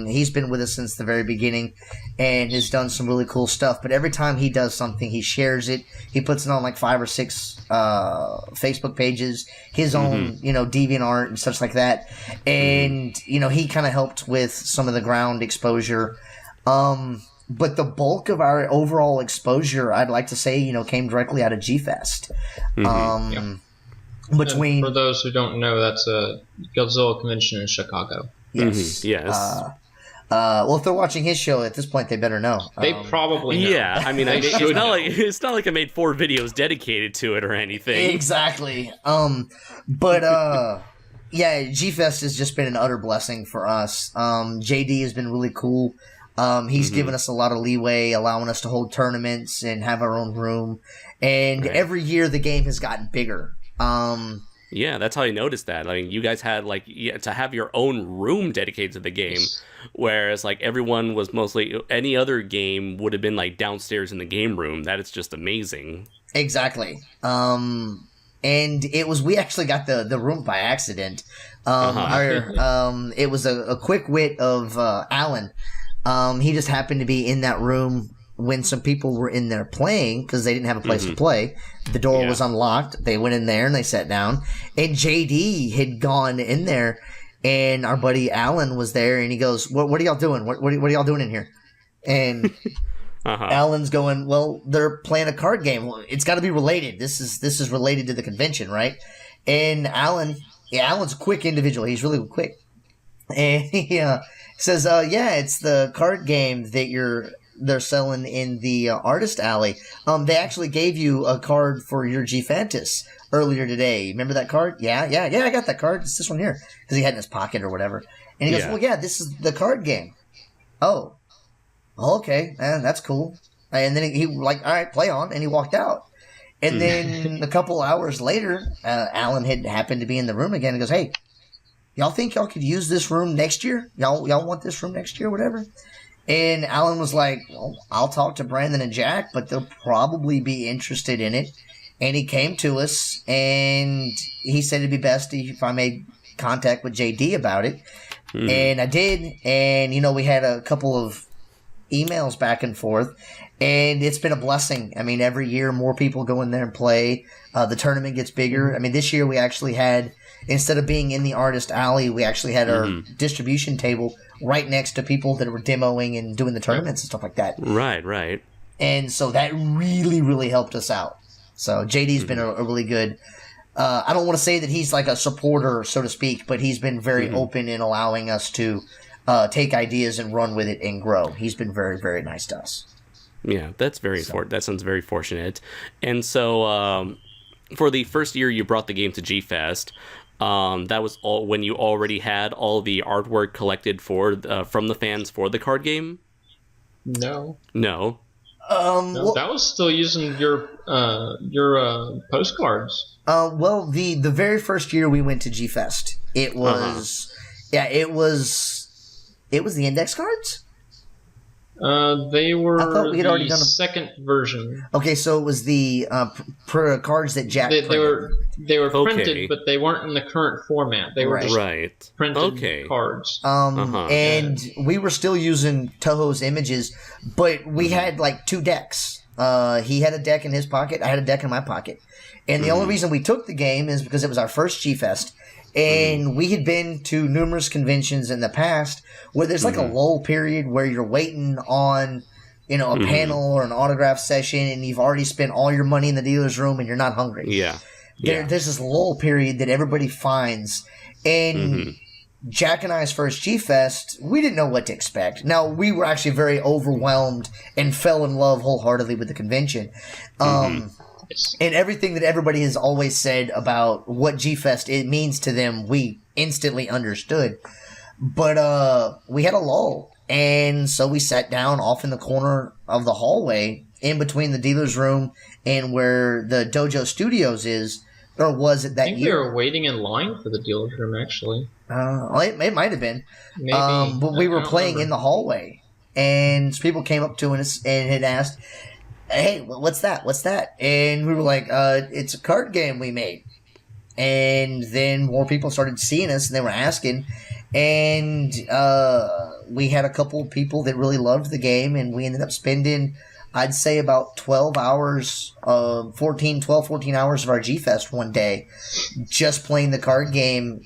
He's been with us since the very beginning and has done some really cool stuff. But every time he does something, he shares it. He puts it on like 5 or 6 Facebook pages, his own, DeviantArt and such like that. And, he kind of helped with some of the ground exposure. But the bulk of our overall exposure, I'd like to say, came directly out of G-Fest. Between, for those who don't know, that's a Godzilla convention in Chicago. Yes. Yes. Well, if they're watching his show at this point, they better know. They probably know. Yeah, I mean, it's not like I made 4 videos dedicated to it or anything. Exactly. Yeah, G-Fest has just been an utter blessing for us. JD has been really cool. He's given us a lot of leeway, allowing us to hold tournaments and have our own room. And every year the game has gotten bigger. Yeah, that's how I noticed that. Like, you guys had to have your own room dedicated to the game, whereas like everyone was mostly any other game would have been like downstairs in the game room. That is just amazing. Exactly. And we actually got the room by accident. It was a quick wit of Alan. He just happened to be in that room when some people were in there playing because they didn't have a place to play. The door was unlocked. They went in there and they sat down. And JD had gone in there, and our buddy Alan was there, and he goes, "What are y'all doing? What are y'all doing in here?" And Alan's going, "Well, they're playing a card game. Well, it's got to be related. This is related to the convention, right?" And Alan's a quick individual. He's really quick, and he says, "Yeah, it's the card game that they're selling in the artist alley. They actually gave you a card for your G-Fantas earlier today. Remember that card? Yeah, I got that card. It's this one here." Because he had it in his pocket or whatever. And he goes, "Well, yeah, this is the card game." "Oh, okay, that's cool." And then he like, "All right, play on." And he walked out. And then a couple hours later, Alan had happened to be in the room again and goes, "Hey, y'all think y'all could use this room next year? Y'all want this room next year, whatever?" And Alan was like, "Well, I'll talk to Brandon and Jack, but they'll probably be interested in it." And he came to us, and he said it'd be best if I made contact with JD about it. And I did, and, we had a couple of emails back and forth, and it's been a blessing. I mean, every year more people go in there and play. The tournament gets bigger. I mean, this year we actually had, instead of being in the artist alley, we actually had our distribution table right next to people that were demoing and doing the tournaments and stuff like that. Right. And so that really, really helped us out. So JD's been a really good, I don't want to say that he's like a supporter, so to speak, but he's been very open in allowing us to take ideas and run with it and grow. He's been very, very nice to us. Yeah, that's that sounds very fortunate. And so for the first year you brought the game to G-Fest, that was all when you already had all the artwork collected from the fans for the card game? No. Well, that was still using your postcards. Well, the very first year we went to G-Fest, it was it was the index cards. They were I thought we had already done a second version. Okay, so it was the cards that Jack They were printed, Okay. but they weren't in the current format. They were just printed cards. And we were still using Toho's images, but we had like 2 decks. He had a deck in his pocket. I had a deck in my pocket. And the only reason we took the game is because it was our first G-Fest. And we had been to numerous conventions in the past where there's like a lull period where you're waiting on, a panel or an autograph session, and you've already spent all your money in the dealer's room and you're not hungry. Yeah. There's this lull period that everybody finds. And Jack and I's first G-Fest, we didn't know what to expect. Now, we were actually very overwhelmed and fell in love wholeheartedly with the convention. And everything that everybody has always said about what G-Fest it means to them, we instantly understood. But we had a lull, and so we sat down off in the corner of the hallway in between the dealer's room and where the Dojo Studios is or was it I that think we year? were waiting in line for the dealer's room, actually. It might have been. Maybe. But we I were don't playing remember. in the hallway, and people came up to us and had asked, "Hey, what's that? What's that?" And we were like, "It's a card game we made." And then more people started seeing us, and they were asking, and we had a couple of people that really loved the game, and we ended up spending, I'd say, about 12 hours, 14 hours of our G-Fest one day just playing the card game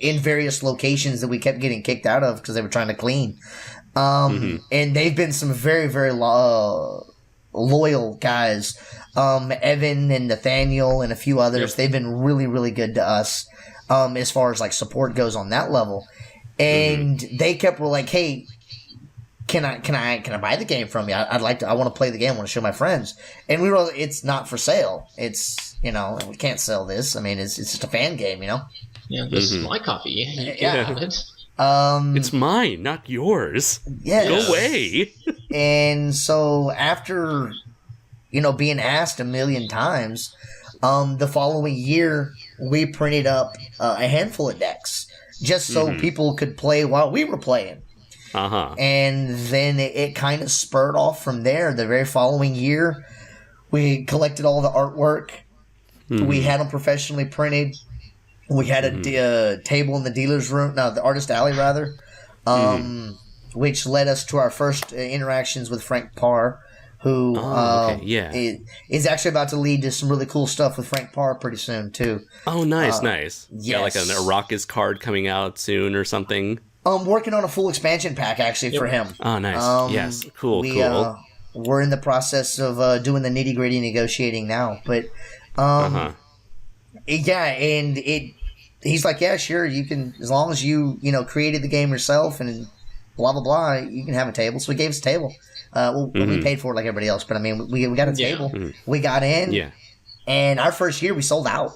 in various locations that we kept getting kicked out of because they were trying to clean. And they've been some very, very loyal guys. Evan and Nathaniel and a few others, Yep. they've been really, really good to us as far as like support goes on that level. And they were like, "Hey, can I buy the game from you? I want to play the game. I want to show my friends." And we were, "It's not for sale. It's, we can't sell this. I mean, it's just a fan game, Yeah, this is my coffee. You Yeah. can have it. It's mine, not yours. Yeah. Go away. And so after, being asked a million times, the following year we printed up a handful of decks just so people could play while we were playing. And then it kind of spurred off from there. The very following year, we collected all the artwork. We had them professionally printed. We had a table in the dealer's room, no, the artist alley rather, which led us to our first interactions with Frank Parr, who is actually about to lead to some really cool stuff with Frank Parr pretty soon too. Oh, nice. Yes. Yeah, like an Arrakis card coming out soon or something. Working on a full expansion pack actually for him. Oh, nice. Yes, cool. We're in the process of doing the nitty gritty negotiating now, but yeah, and he's like, "Yeah, sure, you can, as long as you created the game yourself and blah blah blah, you can have a table." So he gave us a table. We paid for it like everybody else, but I mean, we got a table. We got in, and our first year we sold out.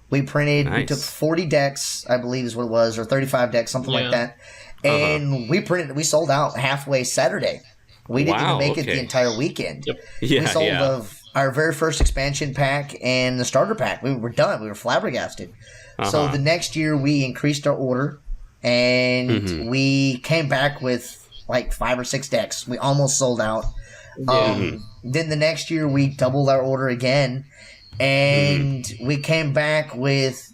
We printed, we took 40 decks, I believe is what it was, or 35 decks, something like that, and we sold out halfway Saturday. We didn't even make it the entire weekend. Yep. We sold our very first expansion pack and the starter pack. We were done. We were flabbergasted. So the next year we increased our order, and we came back with like 5 or 6 decks. We almost sold out. Then the next year we doubled our order again, and we came back with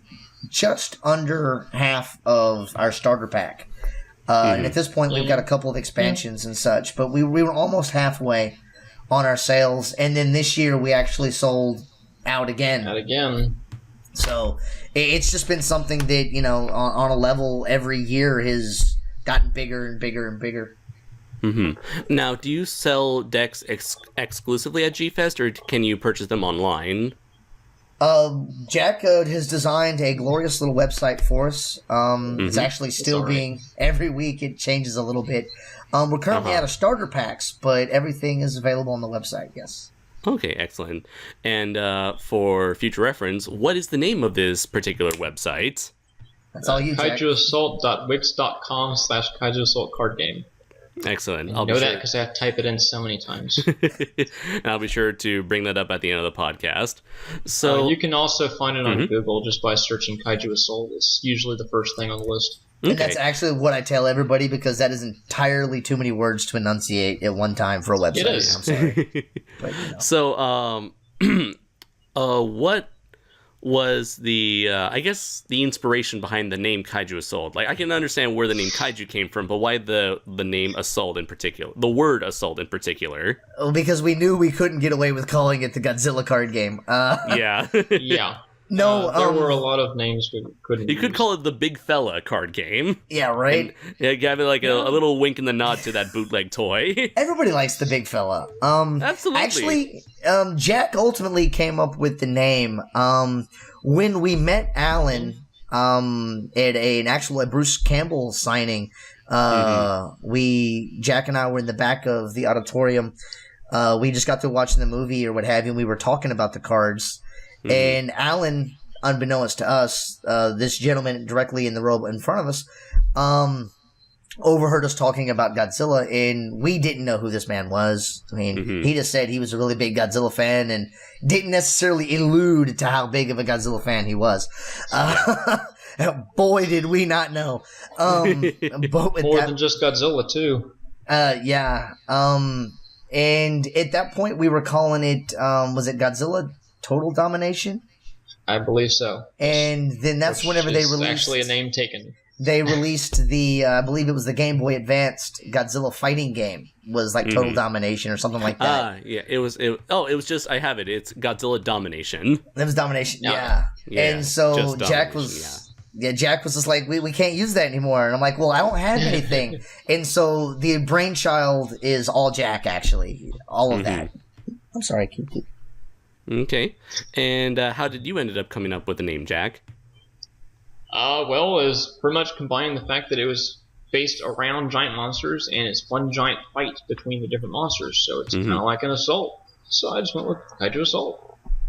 just under half of our starter pack. And at this point we've got a couple of expansions and such, but we were almost halfway on our sales. And then this year we actually sold out again. So it's just been something that, on a level every year has gotten bigger and bigger and bigger. Now, do you sell decks exclusively at G-Fest, or can you purchase them online? Jack has designed a glorious little website for us. It's actually still being, every week it changes a little bit. We're currently out of starter packs, but everything is available on the website, yes. Okay, excellent. And for future reference, what is the name of this particular website? That's all you, Jack. KaijuAssault.wix.com/Kaiju Assault card game. Excellent. I know that because I have to type it in so many times. I'll be sure to bring that up at the end of the podcast. So you can also find it on Google just by searching Kaiju Assault. It's usually the first thing on the list. And that's actually what I tell everybody, because that is entirely too many words to enunciate at one time for a website. It is. I'm sorry. But, So, what was the inspiration behind the name Kaiju Assault? Like, I can understand where the name Kaiju came from, but why the name Assault in particular? The word Assault in particular? Because we knew we couldn't get away with calling it the Godzilla card game. Yeah. Yeah. No, there were a lot of names we couldn't You could use. call it the Big Fella card game. Yeah, right? And, give it like a little wink in the nod to that bootleg toy. Everybody likes the big fella. Absolutely. Actually, Jack ultimately came up with the name. When we met Alan at a Bruce Campbell signing, Jack and I were in the back of the auditorium. We just got through watching the movie or what have you, and we were talking about the cards. And Alan, unbeknownst to us, this gentleman directly in the row in front of us, overheard us talking about Godzilla, and we didn't know who this man was. I mean, he just said he was a really big Godzilla fan and didn't necessarily allude to how big of a Godzilla fan he was. Boy, did we not know. But with More than just Godzilla, too. Yeah. And at that point, we were calling it, was it Godzilla Total Domination? I believe so. And then that's whenever they released... actually a name taken. They released the, I believe it was the Game Boy Advanced Godzilla fighting game, was like Total Domination or something like that. Yeah, it was just, I have it. It's Godzilla Domination. It was Domination, Yeah. And so Jack was... Yeah, Jack was just like, we can't use that anymore. And I'm like, well, I don't have anything. And so the brainchild is all Jack, actually. All of that. I'm sorry, keep. Okay. And how did you ended up coming up with the name Jack? Well, it was pretty much combining the fact that it was based around giant monsters, and it's one giant fight between the different monsters. So it's kind of like an assault. So I just went with Kaiju Assault.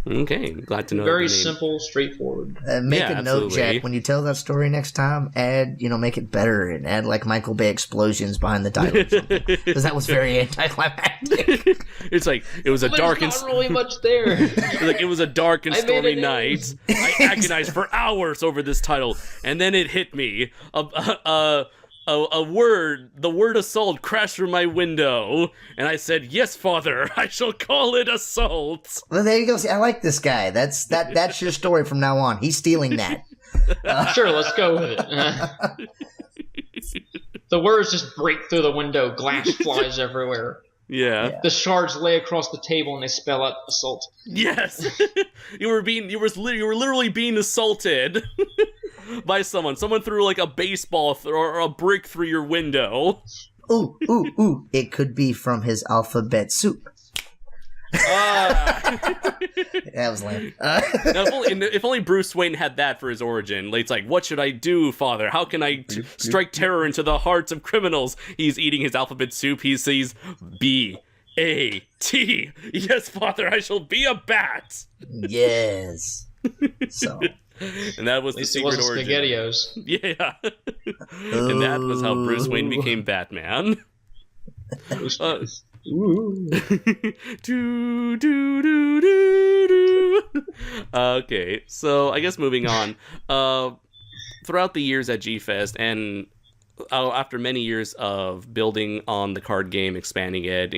Okay, glad to know. Very simple, straightforward. Make a note, Jack. When you tell that story next time, make it better and add like Michael Bay explosions behind the title, because that was very anticlimactic. It's like it was a dark and not really much there. Like it was a dark and stormy night. I agonized for hours over this title, and then it hit me. The word assault crashed through my window, and I said, "Yes, Father, I shall call it assault." Well, there you go. See, I like this guy. That's your story from now on. He's stealing that. Sure, let's go with it. The words just break through the window. Glass flies everywhere. Yeah. The shards lay across the table, and they spell out assault. Yes. you were literally being assaulted. By someone. Someone threw like a baseball or a brick through your window. Ooh. It could be from his alphabet soup. That was lame. Now, if only Bruce Wayne had that for his origin. It's like, what should I do, Father? How can I strike terror into the hearts of criminals? He's eating his alphabet soup. He sees B-A-T. Yes, Father, I shall be a bat. Yes. So... And that was the secret origin. SpaghettiOs. Yeah. And that was how Bruce Wayne became Batman. Okay, so I guess moving on. Throughout the years at G-Fest, and after many years of building on the card game, expanding it,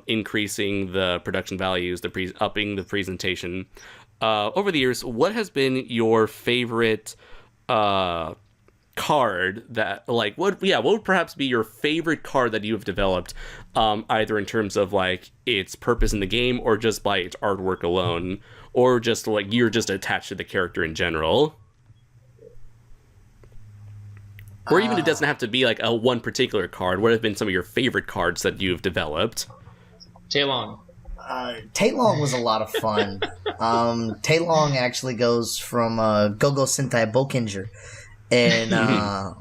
increasing the production values, upping the presentation... over the years, what has been your favorite card that, like, what would perhaps be your favorite card that you have developed, either in terms of, like, its purpose in the game or just by its artwork alone, or just, like, you're just attached to the character in general? Or even it doesn't have to be, like, a one particular card. What have been some of your favorite cards that you've developed? Taelong. Taelong was a lot of fun. Taelong actually goes from Go-Go Sentai Bokenger, and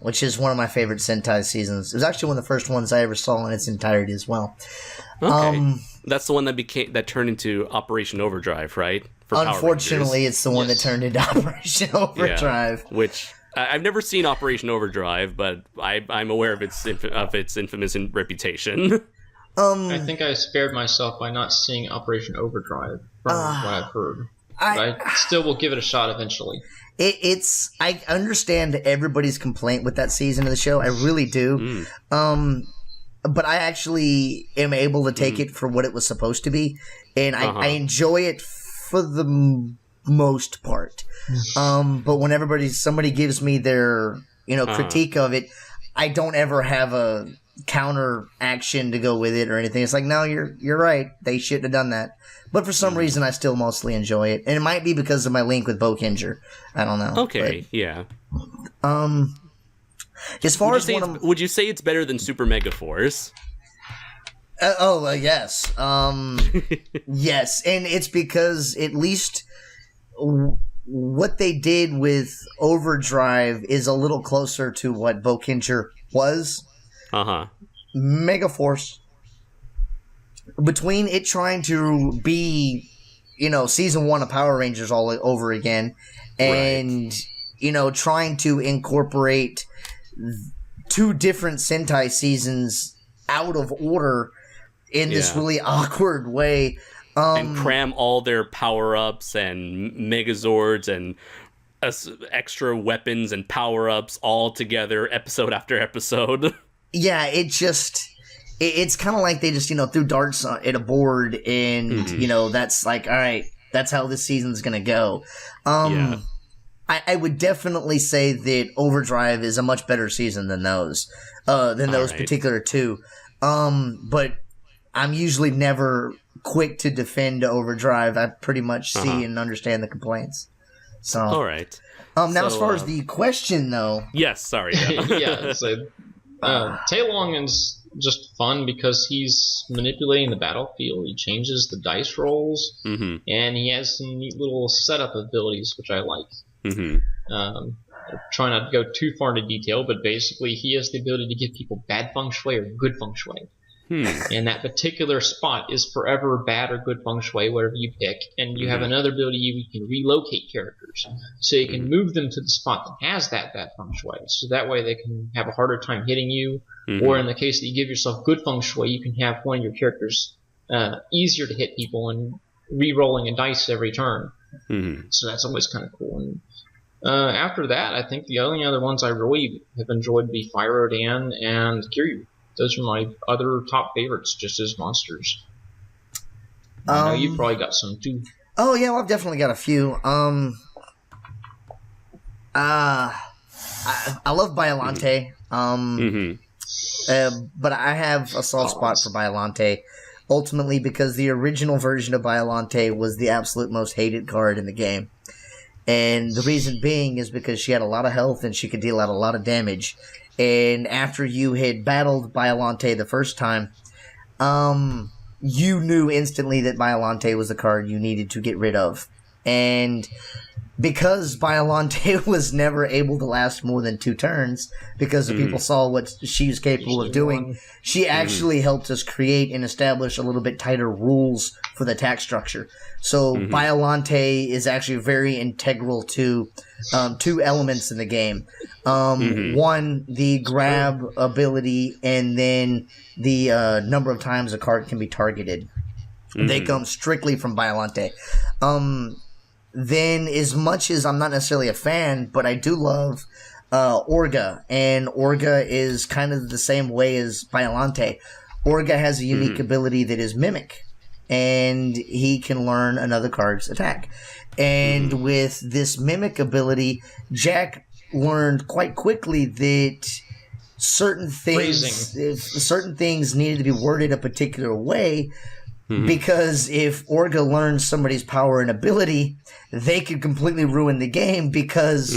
which is one of my favorite Sentai seasons. It was actually one of the first ones I ever saw in its entirety as well. Okay. That's the one that turned into Operation Overdrive, right? Unfortunately, it's the one that turned into Operation Overdrive. Yeah, which I've never seen Operation Overdrive, but I'm aware of its infamous reputation. I think I spared myself by not seeing Operation Overdrive from what I've heard. But I still will give it a shot eventually. I understand everybody's complaint with that season of the show. I really do. But I actually am able to take it for what it was supposed to be, and I enjoy it for the most part. But when somebody gives me their critique of it, I don't ever have a counter action to go with it or anything. It's like, no, you're right. They shouldn't have done that. But for some reason, I still mostly enjoy it, and it might be because of my link with Bokenger. I don't know. Okay, but, yeah. As far would you say it's better than Super Mega Force? Yes. Yes, and it's because at least what they did with Overdrive is a little closer to what Bokenger was. Megaforce, between it trying to be, season 1 of Power Rangers all over again, and, trying to incorporate 2 different Sentai seasons out of order in this really awkward way. And cram all their power-ups and Megazords and extra weapons and power-ups all together episode after episode. Yeah, it's kind of like they just, threw darts at a board and, that's like, all right, that's how this season's going to go. I would definitely say that Overdrive is a much better season than those particular 2. But I'm usually never quick to defend Overdrive. I pretty much see and understand the complaints. So, all right. Now, as far as the question, though. Yes, sorry. Yeah. So, Tailong is just fun because he's manipulating the battlefield. He changes the dice rolls, and he has some neat little setup abilities, which I like. Try not to go too far into detail, but basically he has the ability to give people bad feng shui or good feng shui. And that particular spot is forever bad or good feng shui, whatever you pick. And you have another ability you can relocate characters. So you can move them to the spot that has that bad feng shui. So that way they can have a harder time hitting you. Or in the case that you give yourself good feng shui, you can have one of your characters easier to hit people and re-rolling a dice every turn. So that's always kind of cool. And after that, I think the only other ones I really have enjoyed would be Fyro Dan and Kiryu. Those are my other top favorites, just as monsters. I know you've probably got some too. Oh yeah, well, I've definitely got a few. I love Biollante. But I have a soft spot for Biollante, ultimately because the original version of Biollante was the absolute most hated card in the game. And the reason being is because she had a lot of health and she could deal out a lot of damage. And after you had battled Biollante the first time, you knew instantly that Biollante was the card you needed to get rid of. And because Biollante was never able to last more than 2 turns, because the people saw what she was capable of doing, she actually helped us create and establish a little bit tighter rules for the attack structure. So Biollante is actually very integral to 2 elements in the game. One, the grab ability, and then the number of times a card can be targeted. They come strictly from Biollante. Then, as much as I'm not necessarily a fan, but I do love Orga, and Orga is kind of the same way as Biollante. Orga has a unique ability that is Mimic, and he can learn another card's attack. And with this Mimic ability, Jack learned quite quickly that certain things needed to be worded a particular way, because if Orga learns somebody's power and ability, they could completely ruin the game because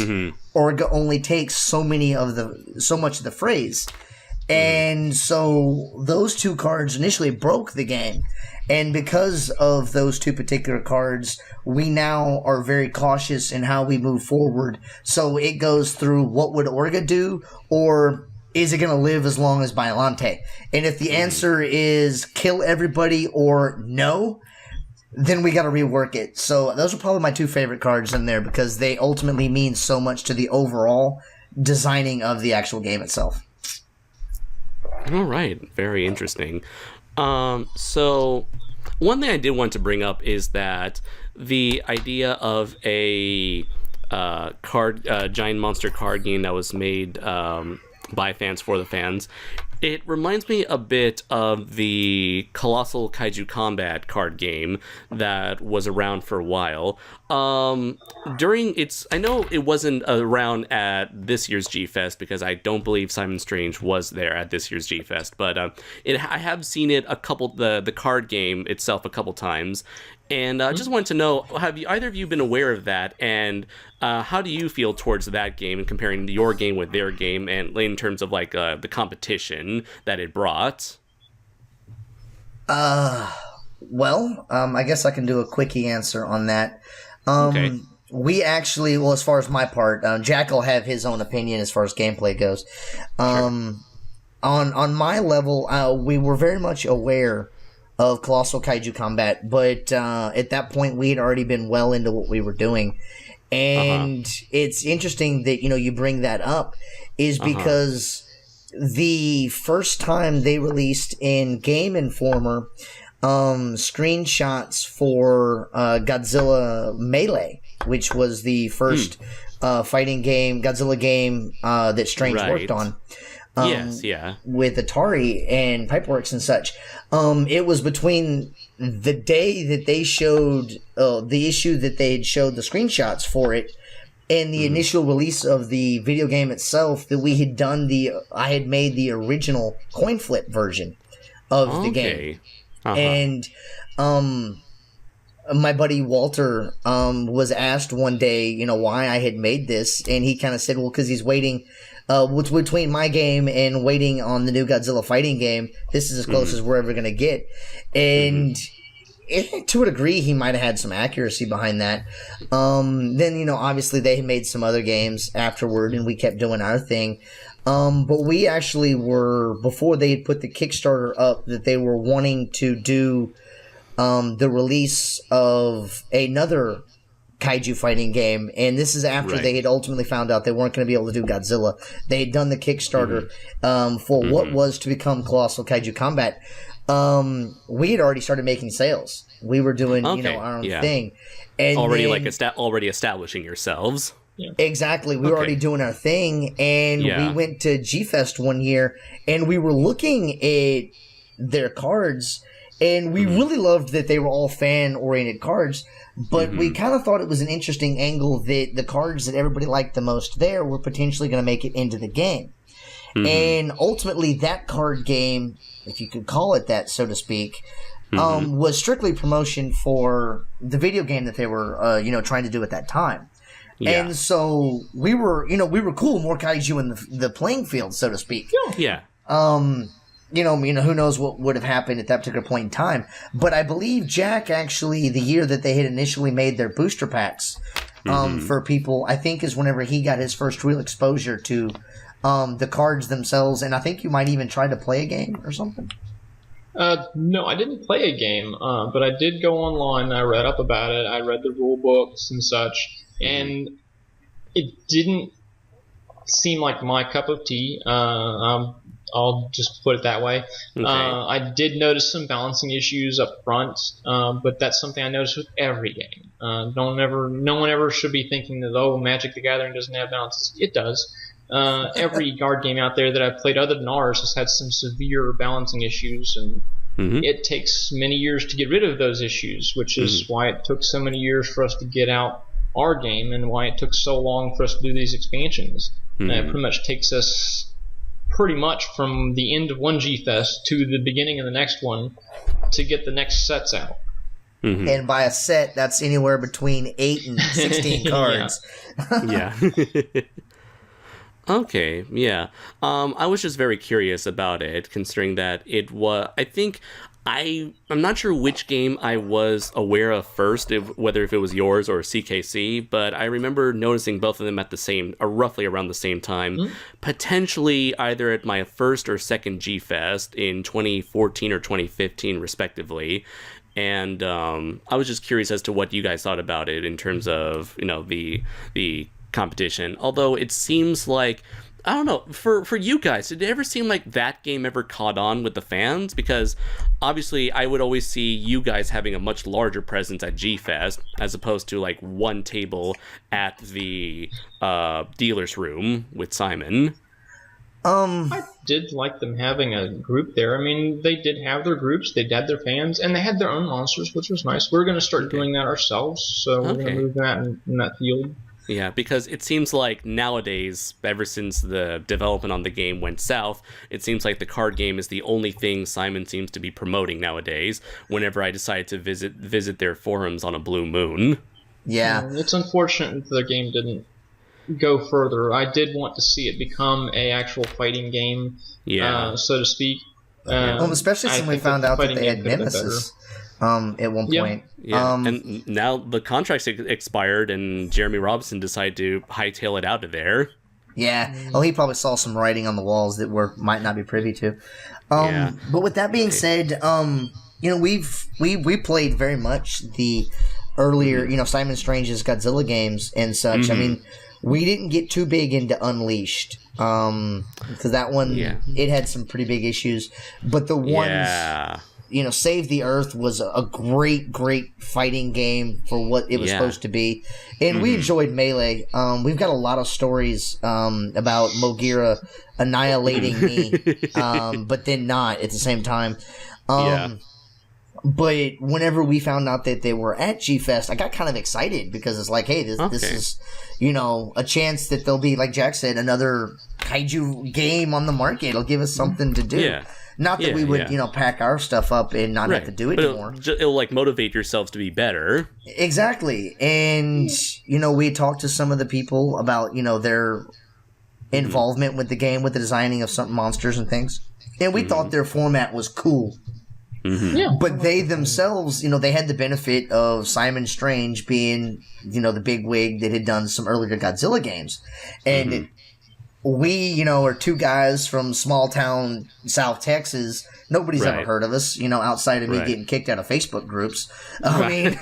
Orga only takes so much of the phrase. And so those 2 cards initially broke the game. And because of those 2 particular cards, we now are very cautious in how we move forward. So it goes through what would Orga do, or is it going to live as long as Biollante? And if the answer is kill everybody or no, then we got to rework it. So those are probably my 2 favorite cards in there because they ultimately mean so much to the overall designing of the actual game itself. All right. Very interesting. So one thing I did want to bring up is that the idea of a giant monster card game that was made by fans for the fans, it reminds me a bit of the Colossal Kaiju Combat card game that was around for a while. I know it wasn't around at this year's G-Fest because I don't believe Simon Strange was there at this year's G-Fest, but I have seen it the card game itself a couple times. And I just wanted to know, have either of you been aware of that? And how do you feel towards that game and comparing your game with their game and in terms of like the competition that it brought? Well, I guess I can do a quickie answer on that. Okay. We actually, well, as far as my part, Jack will have his own opinion as far as gameplay goes. Sure. On my level, we were very much aware of Colossal Kaiju Combat, but at that point we had already been well into what we were doing. And it's interesting that you bring that up, is because the first time they released in Game Informer screenshots for Godzilla Melee, which was the first fighting game, Godzilla game that Strange worked on. Yes, yeah. With Atari and Pipeworks and such. It was between the day that they showed the issue that they had showed the screenshots for it and the initial release of the video game itself that we had done I had made the original coin flip version of the game. And my buddy Walter was asked one day, why I had made this, and he kind of said, well, because he's waiting between my game and waiting on the new Godzilla fighting game. This is as close as we're ever going to get. And to a degree, he might have had some accuracy behind that. Then, obviously they made some other games afterward, and we kept doing our thing. But we actually were, before they had put the Kickstarter up, that they were wanting to do the release of another kaiju fighting game, and this is after they had ultimately found out they weren't going to be able to do Godzilla. They had done the Kickstarter for what was to become Colossal Kaiju Combat. We had already started making sales. We were doing our own thing, and already already establishing yourselves. Yeah. Exactly. We were already doing our thing, and we went to G-Fest one year, and we were looking at their cards, and we really loved that they were all fan-oriented cards, but we kind of thought it was an interesting angle that the cards that everybody liked the most there were potentially going to make it into the game. And ultimately, that card game, if you could call it that, so to speak, was strictly promotion for the video game that they were, trying to do at that time. Yeah. And so we were cool, more kaiju in the playing field, so to speak. Yeah. Who knows what would have happened at that particular point in time. But I believe Jack actually, the year that they had initially made their booster packs for people, I think is whenever he got his first real exposure to the cards themselves. And I think you might even try to play a game or something. No, I didn't play a game, but I did go online. I read up about it. I read the rule books and such. And it didn't seem like my cup of tea. I'll just put it that way. Okay. I did notice some balancing issues up front, but that's something I notice with every game. No one ever should be thinking that, Magic the Gathering doesn't have balances. It does. Every card game out there that I've played other than ours has had some severe balancing issues, and it takes many years to get rid of those issues, which is why it took so many years for us to get out our game and why it took so long for us to do these expansions. And it pretty much takes us pretty much from the end of one G-Fest to the beginning of the next one to get the next sets out. And by a set, that's anywhere between 8 and 16 cards. Yeah. Okay, yeah. I was just very curious about it, considering that it was, I think, I'm not sure which game I was aware of first, whether if it was yours or CKC, but I remember noticing both of them at roughly around the same time, potentially either at my first or second G-Fest in 2014 or 2015, respectively. And I was just curious as to what you guys thought about it in terms of, the competition. Although it seems like, I don't know, for you guys, did it ever seem like that game ever caught on with the fans? Because obviously I would always see you guys having a much larger presence at G-Fest as opposed to like one table at the dealer's room with Simon. I did like them having a group there. I mean, they did have their groups, they had their fans, and they had their own monsters, which was nice. We're going to start doing that ourselves, so we're going to move that in that field. Yeah, because it seems like nowadays, ever since the development on the game went south, it seems like the card game is the only thing Simon seems to be promoting nowadays whenever I decide to visit their forums on a blue moon. Yeah. It's unfortunate that the game didn't go further. I did want to see it become a actual fighting game, so to speak. Especially since we found out that they had Nemesis at one point. Yeah, and now the contract's expired, and Jeremy Robinson decided to hightail it out of there. Yeah. He probably saw some writing on the walls that we might not be privy to. But with that being said, we played very much the earlier, Simon Strange's Godzilla games and such. I mean, We didn't get too big into Unleashed, because that one, it had some pretty big issues. But the ones, Save the Earth was a great fighting game for what it was supposed to be. And we enjoyed Melee. We've got a lot of stories about Mogira annihilating me, but then not at the same time. But whenever we found out that they were at G-Fest, I got kind of excited because it's like, hey, this is, a chance that there'll be, like Jack said, another kaiju game on the market. It'll give us something to do. Yeah. Not that we would, pack our stuff up and not have to do it anymore. It'll like motivate yourselves to be better. Exactly. And, we talked to some of the people about, their involvement with the game, with the designing of some monsters and things. And we thought their format was cool. Yeah. But they themselves, they had the benefit of Simon Strange being, the big wig that had done some earlier Godzilla games. And we, are two guys from small town South Texas. Nobody's ever heard of us, outside of me getting kicked out of Facebook groups. I mean,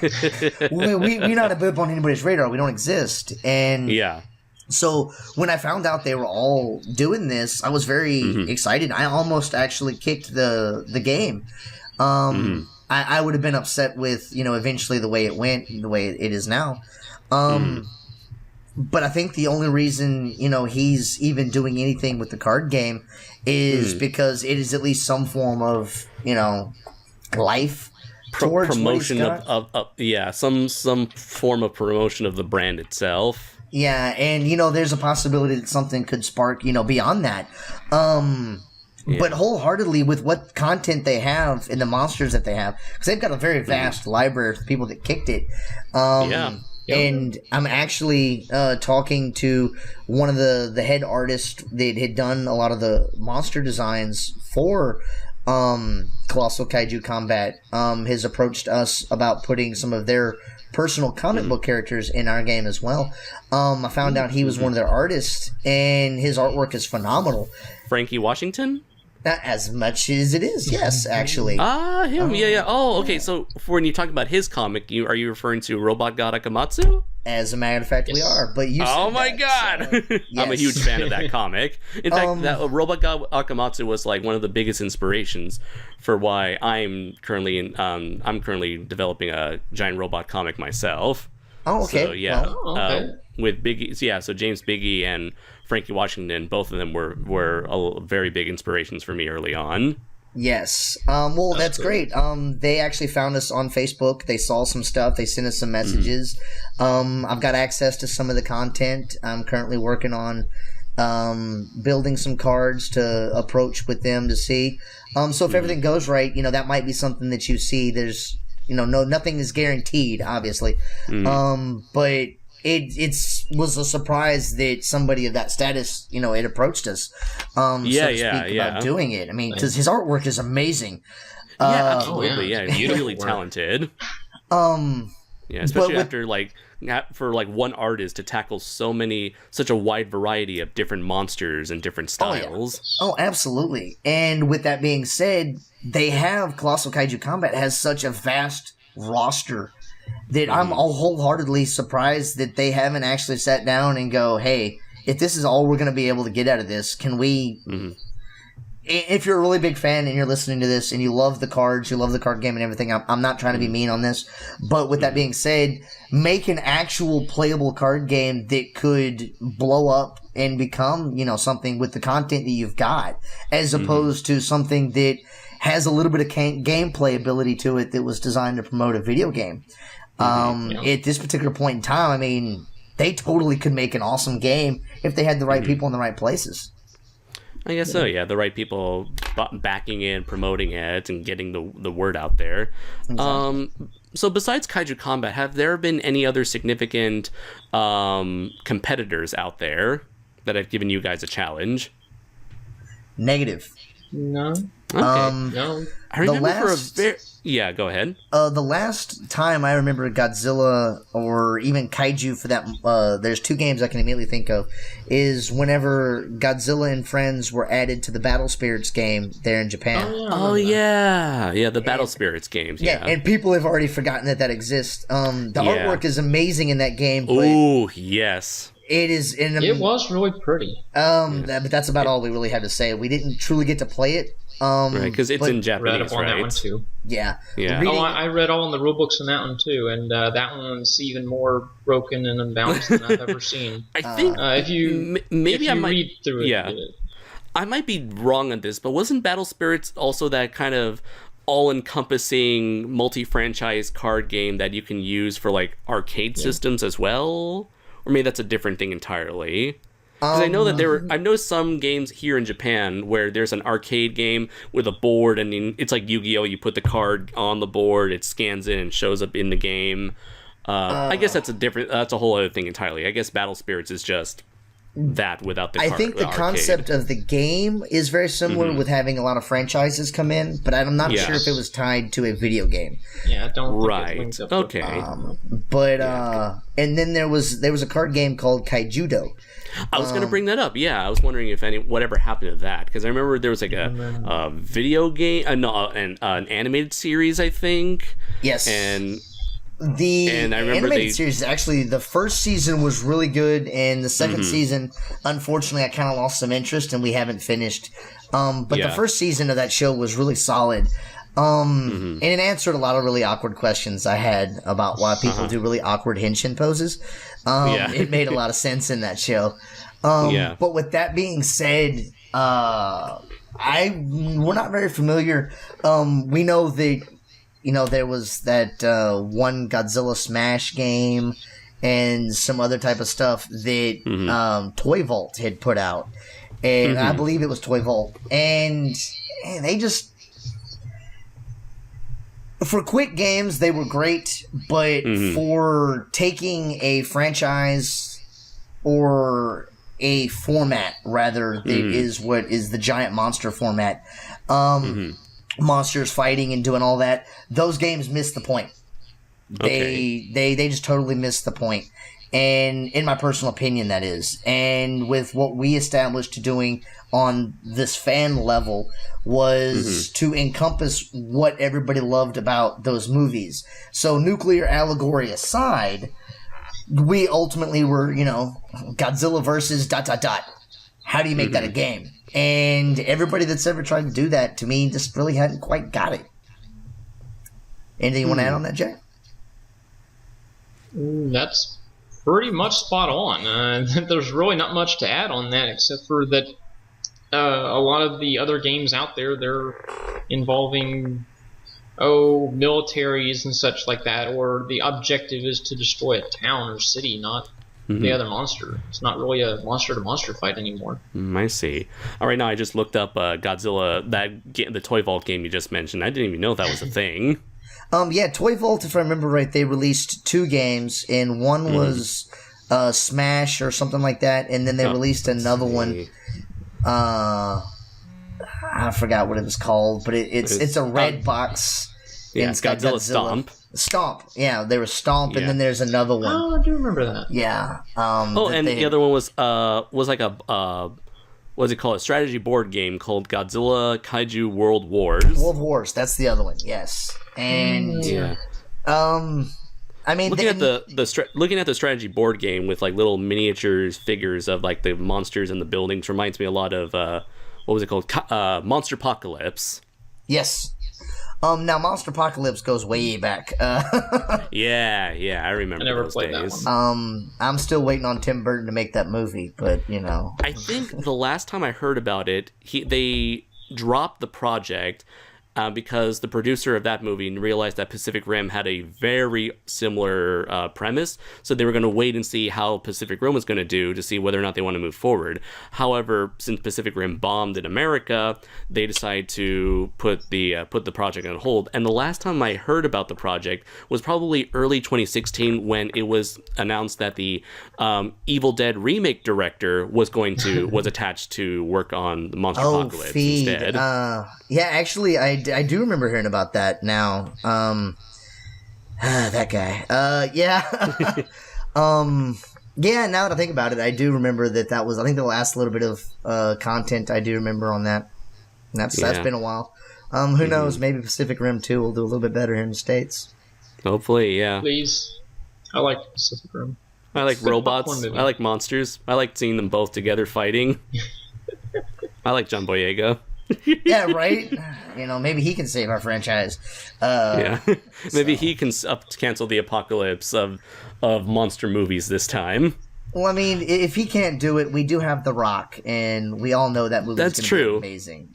we're not a blip on anybody's radar. We don't exist. And so when I found out they were all doing this, I was very excited. I almost actually kicked the game. I would have been upset with, eventually the way it went, the way it is now. But I think the only reason, he's even doing anything with the card game is because it is at least some form of, life towards promotion of some form of promotion of the brand itself. Yeah, and, there's a possibility that something could spark, beyond that. But wholeheartedly with what content they have and the monsters that they have, because they've got a very vast library of people that kicked it. And I'm actually talking to one of the head artists that had done a lot of the monster designs for Colossal Kaiju Combat. Has approached us about putting some of their personal comic book characters in our game as well. I found out he was one of their artists, and his artwork is phenomenal. Frankie Washington? Not as much as it is, yes, actually. Him, yeah. Oh, okay, so when you talk about his comic, are you referring to Robot God Akamatsu? As a matter of fact, we are. But you oh my god! So, yes. I'm a huge fan of that comic. In fact, that Robot God Akamatsu was like one of the biggest inspirations for why I'm currently developing a giant robot comic myself. Oh, okay. So, yeah, with Biggie, so James Biggie and Frankie Washington, both of them were very big inspirations for me early on. Yes. Well, that's great. They actually found us on Facebook. They saw some stuff. They sent us some messages. I've got access to some of the content. I'm currently working on building some cards to approach with them to see. So if everything goes right, that might be something that you see. There's, nothing is guaranteed, obviously. But it was a surprise that somebody of that status, it approached us, so to speak, about doing it. I mean, because his artwork is amazing. Absolutely. He's really talented. Especially after for one artist to tackle such a wide variety of different monsters and different styles. Oh, absolutely. And with that being said, they have Colossal Kaiju Combat has such a vast roster that I'm all wholeheartedly surprised that they haven't actually sat down and go, hey, if this is all we're going to be able to get out of this, can we... If you're a really big fan and you're listening to this and you love the cards, you love the card game and everything, I'm not trying to be mean on this, but with that being said, make an actual playable card game that could blow up and become, something with the content that you've got, as opposed to something that has a little bit of gameplay ability to it that was designed to promote a video game. At this particular point in time, I mean, they totally could make an awesome game if they had the right people in the right places. I guess so, yeah. The right people backing it, promoting it, and getting the word out there. Exactly. So besides Kaiju Combat, have there been any other significant competitors out there that have given you guys a challenge? Negative. No. Okay. No. I remember Yeah, go ahead. The last time I remember Godzilla or even Kaiju for that, there's two games I can immediately think of, is whenever Godzilla and Friends were added to the Battle Spirits game there in Japan. The Battle Spirits games. Yeah, and people have already forgotten that exists. The artwork is amazing in that game. Oh, yes. It is. It was really pretty. But that's about all we really had to say. We didn't truly get to play it. Right, because it's in Japanese, read up on that one too. Yeah. Yeah. I read all in the rulebooks on that one too, and that one's even more broken and unbalanced than I've ever seen. I think if you read through it, I might be wrong on this, but wasn't Battle Spirits also that kind of all-encompassing multi-franchise card game that you can use for like arcade systems as well? Or maybe that's a different thing entirely. Because I know that I've noticed some games here in Japan where there's an arcade game with a board, and it's like Yu-Gi-Oh! You put the card on the board, it scans in and shows up in the game. I guess that's a whole other thing entirely. I guess Battle Spirits is just that without the card. I think the concept of the game is very similar with having a lot of franchises come in, but I'm not sure if it was tied to a video game. Yeah, I don't think it links up with, and then there was a card game called Kaiju. I was going to bring that up. Yeah, I was wondering if whatever happened to that, because I remember there was like a video game, an animated series, I think. Yes, and I remember animated series. Actually, the first season was really good, and the second season, unfortunately, I kind of lost some interest, and we haven't finished. But the first season of that show was really solid. And it answered a lot of really awkward questions I had about why people do really awkward henshin poses. It made a lot of sense in that show. But with that being said, we're not very familiar. We know that, there was that one Godzilla Smash game and some other type of stuff that Toy Vault had put out. And I believe it was Toy Vault. And they just... For quick games, they were great, but for taking a franchise or a format, rather, that is what is the giant monster format, monsters fighting and doing all that, those games miss the point. They just totally miss the point. And in my personal opinion, that is. And with what we established doing on this fan level was to encompass what everybody loved about those movies. So nuclear allegory aside, we ultimately were, Godzilla versus ... How do you make that a game? And everybody that's ever tried to do that, to me, just really hadn't quite got it. Anything you want to add on that, Jack? That's pretty much spot on. There's really not much to add on that, except for that a lot of the other games out there, they're involving militaries and such like that, or the objective is to destroy a town or city, not the other monster. It's not really a monster-to-monster fight anymore. I see. All right, now I just looked up Godzilla, the Toy Vault game you just mentioned. I didn't even know that was a thing. Toy Vault, if I remember right, they released 2 games, and one was Smash or something like that, and then they released another one. I forgot what it was called, but it's a red box. Yeah, and it's got Godzilla Stomp. Stomp. Yeah, there was Stomp, and then there's another one. Oh, I do remember that. Yeah. The other one was like a what's it called? A strategy board game called Godzilla Kaiju World Wars. World Wars. That's the other one. Yes. And I mean, looking at the strategy board game with like little miniatures figures of like the monsters and the buildings reminds me a lot of what was it called? Monster Apocalypse. Yes. Now Monster Apocalypse goes way back. Yeah, I remember. I never those played days. that one. I'm still waiting on Tim Burton to make that movie, but I think the last time I heard about it, they dropped the project. Because the producer of that movie realized that Pacific Rim had a very similar premise, so they were going to wait and see how Pacific Rim was going to do to see whether or not they want to move forward. However, since Pacific Rim bombed in America, they decided to put the project on hold. And the last time I heard about the project was probably early 2016 when it was announced that the Evil Dead remake director was attached to work on Monster Apocalypse instead. Actually, I do remember hearing about that now. That guy. Now that I think about it, I do remember that was, I think, the last little bit of content I do remember on that. And that's been a while. Who knows? Maybe Pacific Rim 2 will do a little bit better here in the States. Hopefully, yeah. Please. I like Pacific Rim. I like Good robots. popcorn movie. I like monsters. I like seeing them both together fighting. I like John Boyega. Yeah, right. Maybe he can save our franchise. Yeah, maybe he can cancel the apocalypse of monster movies this time. Well, I mean, if he can't do it, we do have The Rock, and we all know that movie's That's going to true. be amazing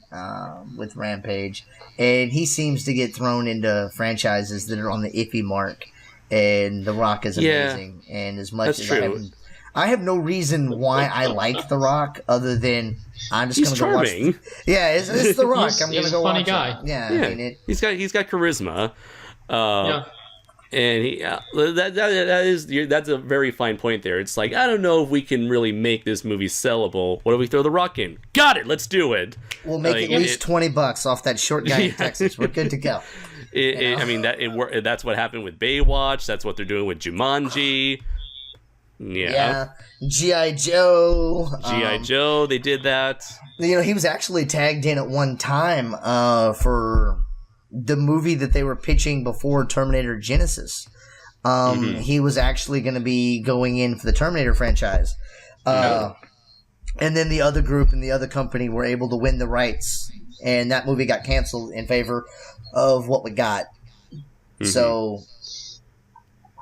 with Rampage. And he seems to get thrown into franchises that are on the iffy mark, and The Rock is amazing. And as much That's as true. I have no reason why I like The Rock other than I'm just He's going to go charming. watch. Yeah, it's The Rock. I'm going he's to go a funny watch guy. it. Yeah, Yeah, I mean, he's got charisma. Yeah. And that's a very fine point there. It's like, I don't know if we can really make this movie sellable. What if we throw The Rock in? Got it. Let's do it. we'll make at least $20 off that short guy in Texas. We're good to go. I mean, that's what happened with Baywatch. That's what they're doing with Jumanji. Yeah. G.I. Joe. G.I. Joe, they did that. He was actually tagged in at one time for the movie that they were pitching before Terminator Genesis. He was actually going to be going in for the Terminator franchise. And then the other group and the other company were able to win the rights, and that movie got canceled in favor of what we got. So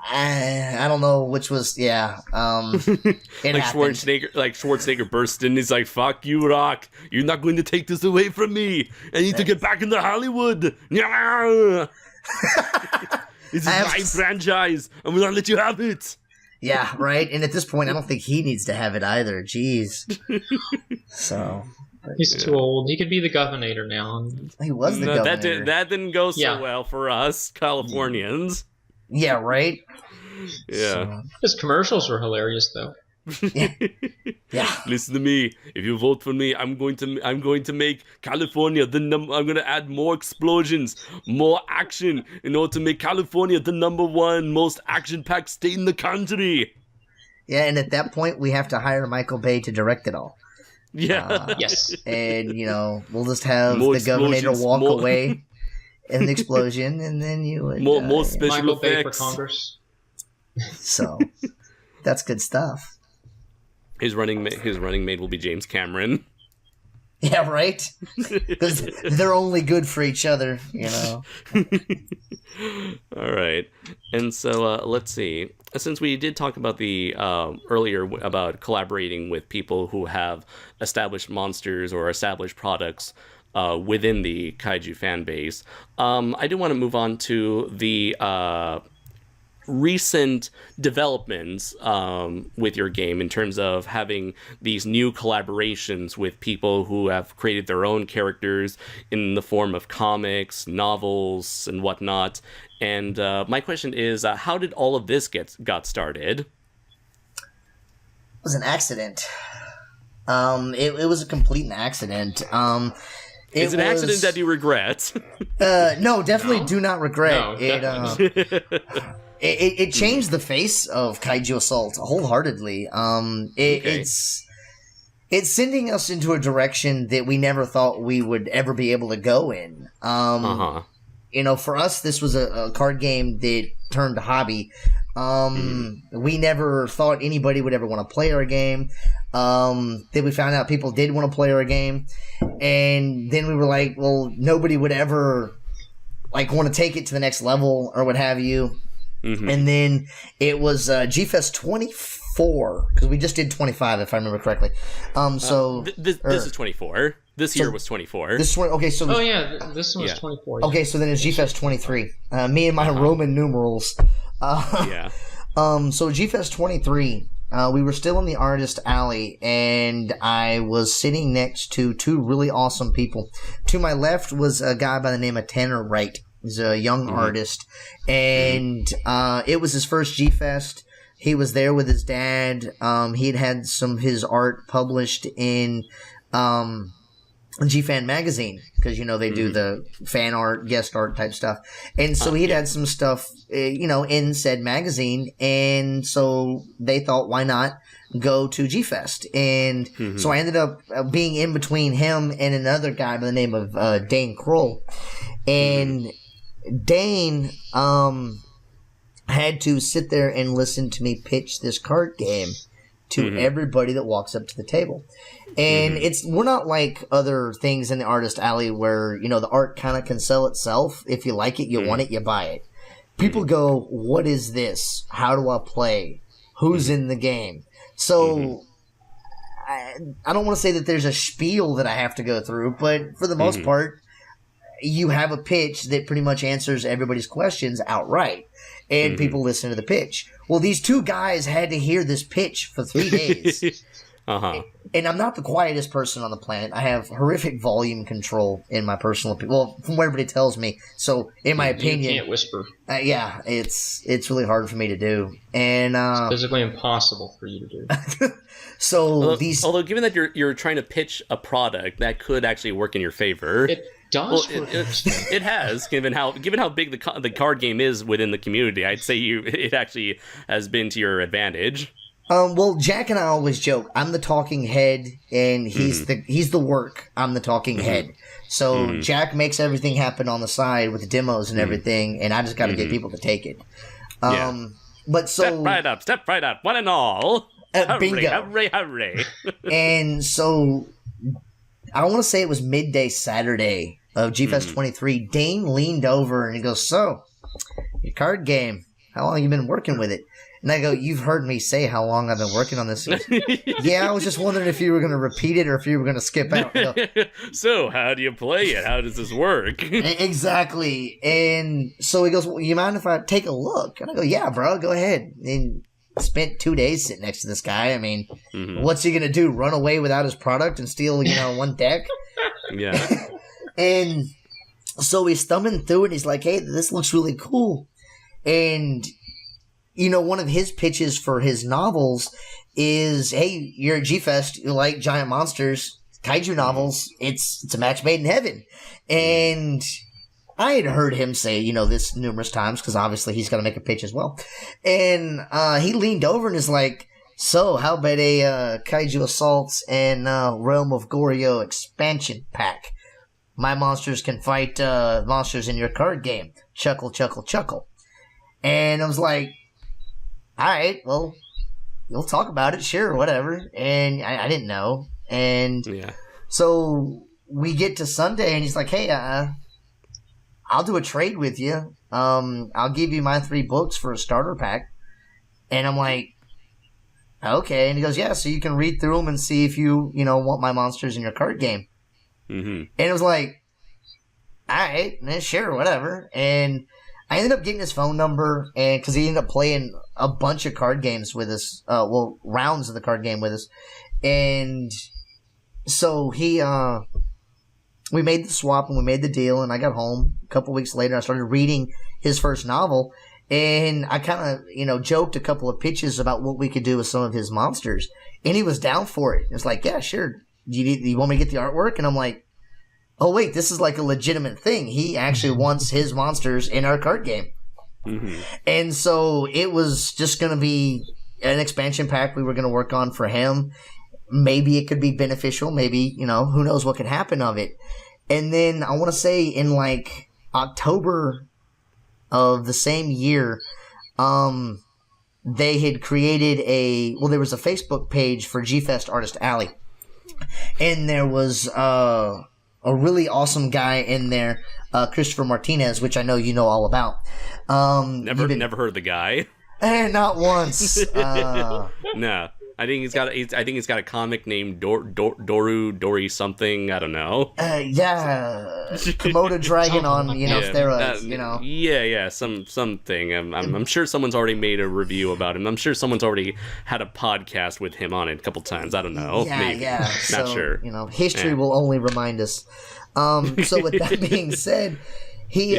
I don't know which was it Like happened. Schwarzenegger burst in. He's like, "Fuck you, Rock! You're not going to take this away from me. I need to get back into Hollywood. Yeah, this is my franchise. I'm gonna let you have it." Yeah, right. And at this point, I don't think he needs to have it either. Jeez. So He's too old. He could be the governor now. he was the No, governor. that didn't go so Yeah. well for us Californians. Yeah, right. Yeah. His commercials were hilarious, though. Yeah. Listen to me. If you vote for me, I'm going to make California I'm going to add more explosions, more action in order to make California the #1 most action-packed state in the country. Yeah, and at that point, we have to hire Michael Bay to direct it all. Yeah. Yes. And, we'll just have More the governor explosions, walk more- away in the explosion, and then you would... more special Michael Bay for effects. Congress. So, that's good stuff. His running mate will be James Cameron. Yeah, right? Because they're only good for each other, All right, and so let's see. Since we did talk about the earlier about collaborating with people who have established monsters or established products within the kaiju fan base, I do want to move on to the recent developments with your game in terms of having these new collaborations with people who have created their own characters in the form of comics, novels, and whatnot. And my question is, how did all of this got started? It was an accident. It was a complete accident. Is it an accident that you regret? No, definitely do not regret. No, definitely It changed the face of Kaiju Assault wholeheartedly. It's sending us into a direction that we never thought we would ever be able to go in. For us, this was a card game that turned to hobby. We never thought anybody would ever want to play our game. Then we found out people did want to play our game, and then we were like, well, nobody would ever want to take it to the next level or what have you. And then it was G-Fest 24, because we just did 25 if I remember correctly. This is 24. This year was 24. This one, okay, so Oh yeah, this one was 24. Yeah. okay, so then it's G-Fest 23. Me and my Roman numerals. Yeah. So G-Fest 23, we were still in the artist alley, and I was sitting next to two really awesome people. To my left was a guy by the name of Tanner Wright. He's a young artist, and it was his first G-Fest. He was there with his dad. He had some of his art published in G-Fan magazine, because they do the fan art, guest art type stuff, and so he'd had some stuff in said magazine, and so they thought, why not go to G-Fest? And so I ended up being in between him and another guy by the name of Dane Kroll. And Dane had to sit there and listen to me pitch this card game to everybody that walks up to the table. And we're not like other things in the artist alley where, the art kind of can sell itself. If you like it, you want it, you buy it. People go, what is this? How do I play? Who's in the game? So I don't want to say that there's a spiel that I have to go through, but for the most part, you have a pitch that pretty much answers everybody's questions outright. And people listen to the pitch. Well, these two guys had to hear this pitch for 3 days. And I'm not the quietest person on the planet. I have horrific volume control in my personal opinion. Well, from what everybody tells me. So, in my opinion, you can't whisper. Yeah, it's really hard for me to do, and it's physically impossible for you to do. So although given that you're trying to pitch a product, that could actually work in your favor. It does. Well, it has, given how big the card game is within the community. I'd say it actually has been to your advantage. Well, Jack and I always joke. I'm the talking head, and he's the work. I'm the talking head. So Jack makes everything happen on the side with the demos and everything, and I just got to get people to take it. But so step right up, one and all. Bingo. Hooray. And so I want to say it was midday Saturday of GFest 23. Dane leaned over and he goes, "So, your card game, how long have you been working with it?" And I go, "You've heard me say how long I've been working on this." Goes, "Yeah, I was just wondering if you were going to repeat it or if you were going to skip out." Go, "So, how do you play it? How does this work?" Exactly. And so he goes, "Well, you mind if I take a look?" And I go, "Yeah, bro, go ahead." And spent 2 days sitting next to this guy. I mean, what's he going to do? Run away without his product and steal, one deck? Yeah. And so he's thumbing through it and he's like, "Hey, this looks really cool." And one of his pitches for his novels is, "Hey, you're at G-Fest, you like giant monsters, kaiju novels, it's a match made in heaven." And I had heard him say, this numerous times, because obviously he's got to make a pitch as well. And he leaned over and is like, "So, how about a Kaiju Assault and Realm of Goryo expansion pack? My monsters can fight monsters in your card game. Chuckle, chuckle, chuckle." And I was like, "All right, well, we'll talk about it, sure, whatever." And I didn't know. And so we get to Sunday, and he's like, "Hey, I'll do a trade with you. I'll give you my 3 books for a starter pack." And I'm like, "Okay." And he goes, "Yeah, so you can read through them and see if you want my monsters in your card game." And it was like, "All right, sure, whatever." And I ended up getting his phone number, and because he ended up playing a bunch of card games with us, rounds of the card game with us, and so we made the swap and we made the deal, and I got home a couple weeks later. I started reading his first novel, and I kind of joked a couple of pitches about what we could do with some of his monsters, and he was down for it. It was like, "Yeah, sure. You want me to get the artwork?" And I'm like, "Oh, wait, this is like a legitimate thing. He actually wants his monsters in our card game." And so it was just going to be an expansion pack we were going to work on for him. Maybe it could be beneficial. Maybe, who knows what could happen of it. And then I want to say in like October of the same year, they had created there was a Facebook page for G-Fest Artist Alley. And there was a really awesome guy in there, Christopher Martinez, which I know you know all about. Never heard the guy. Not once. No, I think he's got a comic named Dory something. I don't know. Komodo dragon on steroids. Yeah, something. I'm sure someone's already made a review about him. I'm sure someone's already had a podcast with him on it a couple times. I don't know. Maybe. Not sure. History will only remind us. So with that being said, he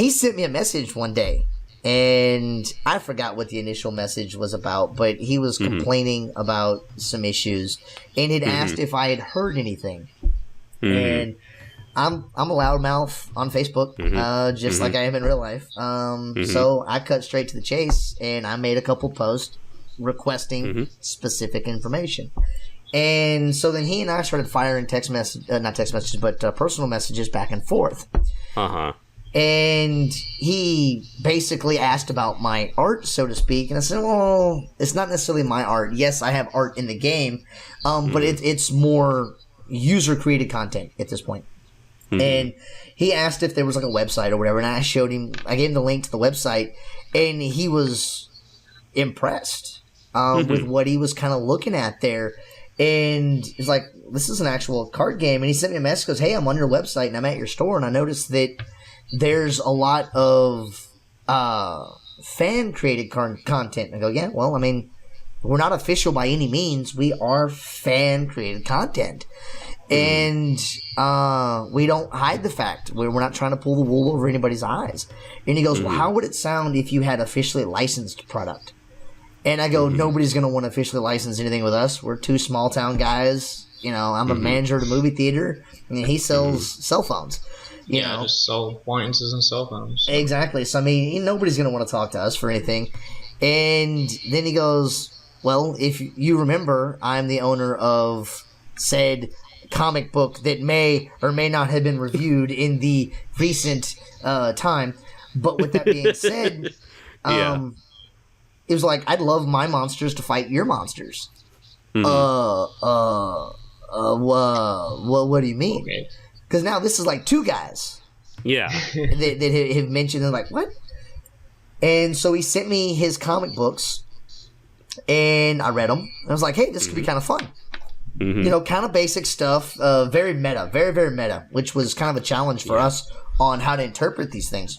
sent me a message one day, and I forgot what the initial message was about, but he was complaining about some issues, and had asked if I had heard anything. And I'm a loudmouth on Facebook, just like I am in real life. So I cut straight to the chase, and I made a couple posts requesting specific information. And so then he and I started firing not text messages, but personal messages back and forth. And he basically asked about my art, so to speak. And I said, well, it's not necessarily my art. Yes, I have art in the game, but it's more user-created content at this point. Mm-hmm. And he asked if there was like a website or whatever, and I gave him the link to the website, and he was impressed with what he was kind of looking at there. And he's like, this is an actual card game. And he sent me a message, goes, hey, I'm on your website, and I'm at your store, and I noticed that there's a lot of fan-created content. And I go, yeah, well, I mean, we're not official by any means. We are fan-created content. And we don't hide the fact. We're not trying to pull the wool over anybody's eyes. And he goes, well, how would it sound if you had officially licensed product? And I go, nobody's going to want to officially license anything with us. We're two small-town guys. You know, I'm a manager at a movie theater, and he sells cell phones. You know? Just sell appliances and cell phones. Exactly. So, I mean, nobody's going to want to talk to us for anything. And then he goes, well, if you remember, I'm the owner of said comic book that may or may not have been reviewed in the recent time. But with that being said, it was like, I'd love my monsters to fight your monsters. What do you mean? Okay. Because now this is like two guys. Yeah. that have mentioned, and like, what? And so he sent me his comic books, and I read them. And I was like, hey, this could be kind of fun. You know, kind of basic stuff, very meta, very, very meta, which was kind of a challenge for us on how to interpret these things.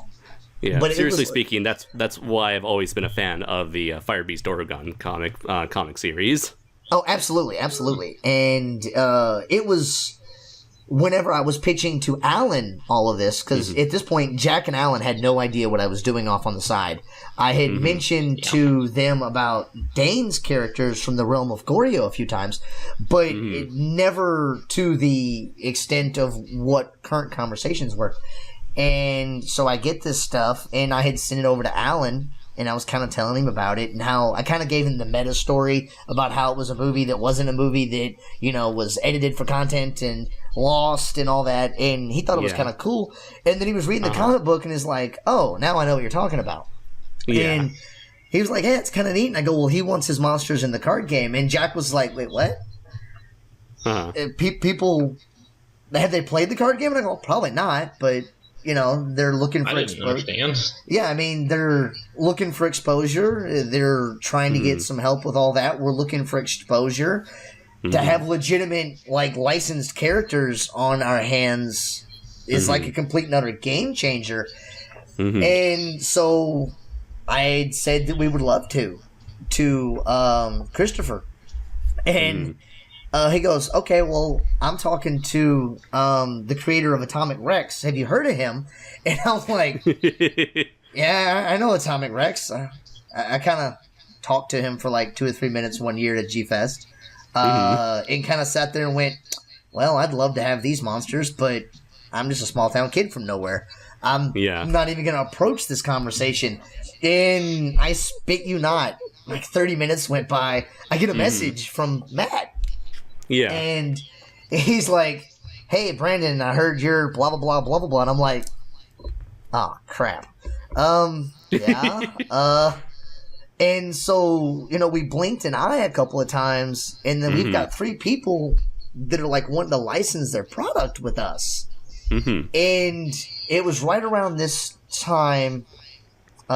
Yeah, but seriously speaking, that's why I've always been a fan of the Fire Beast Oregon comic series. Oh, absolutely, absolutely. And it was whenever I was pitching to Alan all of this, because at this point, Jack and Alan had no idea what I was doing off on the side. I had mentioned to them about Dane's characters from the realm of Goryo a few times, but it never to the extent of what current conversations were. And so I get this stuff, and I had sent it over to Alan, and I was kind of telling him about it, and how I kind of gave him the meta story about how it was a movie that wasn't a movie that, you know, was edited for content and lost and all that, and he thought it was kind of cool. And then he was reading the comic book and is like, oh, now I know what you're talking about. Yeah. And he was like, hey, it's kind of neat. And I go, well, he wants his monsters in the card game. And Jack was like, wait, what? People, have they played the card game? And I go, probably not, but, you know, they're looking for exposure. Yeah, I mean, they're looking for exposure. They're trying to get some help with all that. We're looking for exposure. To have legitimate, like, licensed characters on our hands is like a complete and utter game changer. And so I said that we would love to Christopher. And he goes, okay, well, I'm talking to the creator of Atomic Rex. Have you heard of him? And I'm like, yeah, I know Atomic Rex. I kind of talked to him for like 2 or 3 minutes one year at G-Fest. And kind of sat there and went, well, I'd love to have these monsters, but I'm just a small town kid from nowhere. I'm not even going to approach this conversation. And I spit you not. Like 30 minutes went by. I get a message from Matt. Yeah. And he's like, hey, Brandon, I heard you're blah, blah, blah, blah, blah, blah. And I'm like, oh, crap. Yeah. And so, you know, we blinked an eye a couple of times, and then we've got 3 people that are like wanting to license their product with us. And it was right around this time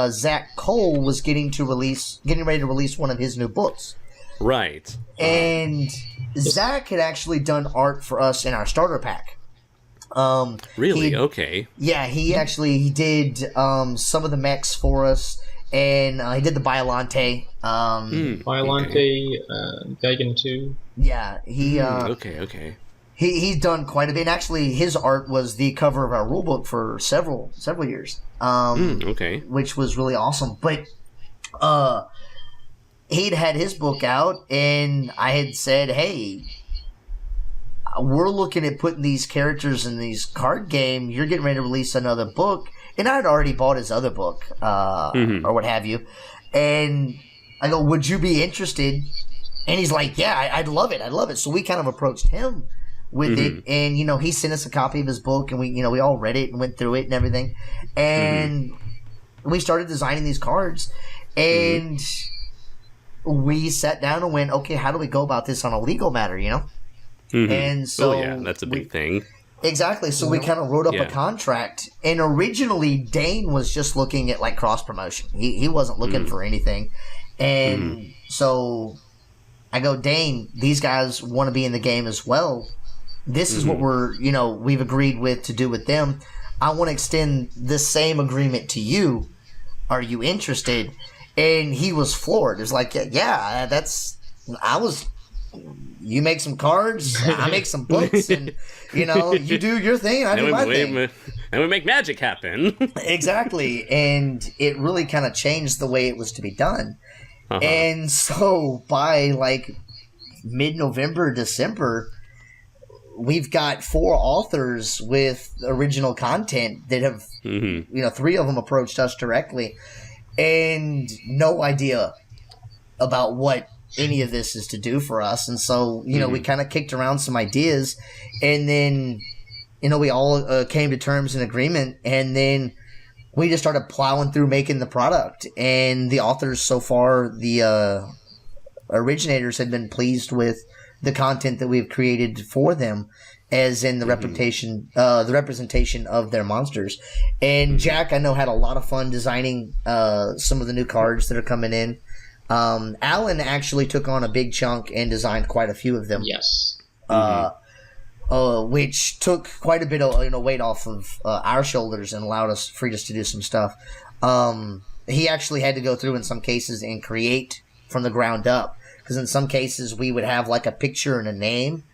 Zach Cole was getting ready to release one of his new books. Right. And Zach had actually done art for us in our starter pack. Really? Okay. Yeah, he did some of the mechs for us. And he did the Biolante. Biolante, Gagan 2. Yeah, he... okay. He's done quite a bit. And actually, his art was the cover of our rulebook for several years. Okay. Which was really awesome. But he'd had his book out, and I had said, hey, we're looking at putting these characters in these card game. You're getting ready to release another book. And I had already bought his other book, or what have you. And I go, would you be interested? And he's like, yeah, I'd love it. So we kind of approached him with it, and he sent us a copy of his book, and we all read it and went through it and everything, and we started designing these cards, and we sat down and went, okay, how do we go about this on a legal matter, And so that's a big thing. Exactly. So we kind of wrote up a contract, and originally Dane was just looking at like cross promotion. He wasn't looking for anything, and so I go, Dane, these guys want to be in the game as well. This is what we've agreed with to do with them. I want to extend the same agreement to you. Are you interested? And he was floored. It was like, you make some cards, I make some books, and you do your thing, I do my thing. And we make magic happen. Exactly. And it really kind of changed the way it was to be done. And so by like mid-November, December, we've got 4 authors with original content that have, 3 of them approached us directly, and no idea about what any of this is to do for us. And so, we kind of kicked around some ideas, and then, we all came to terms and agreement, and then we just started plowing through making the product. And the authors so far, the originators, had been pleased with the content that we've created for them, as in the representation of their monsters. And Jack, I know, had a lot of fun designing some of the new cards that are coming in. Alan actually took on a big chunk and designed quite a few of them. Yes. Which took quite a bit of weight off of our shoulders and freed us to do some stuff. He actually had to go through in some cases and create from the ground up, because in some cases we would have like a picture and a name,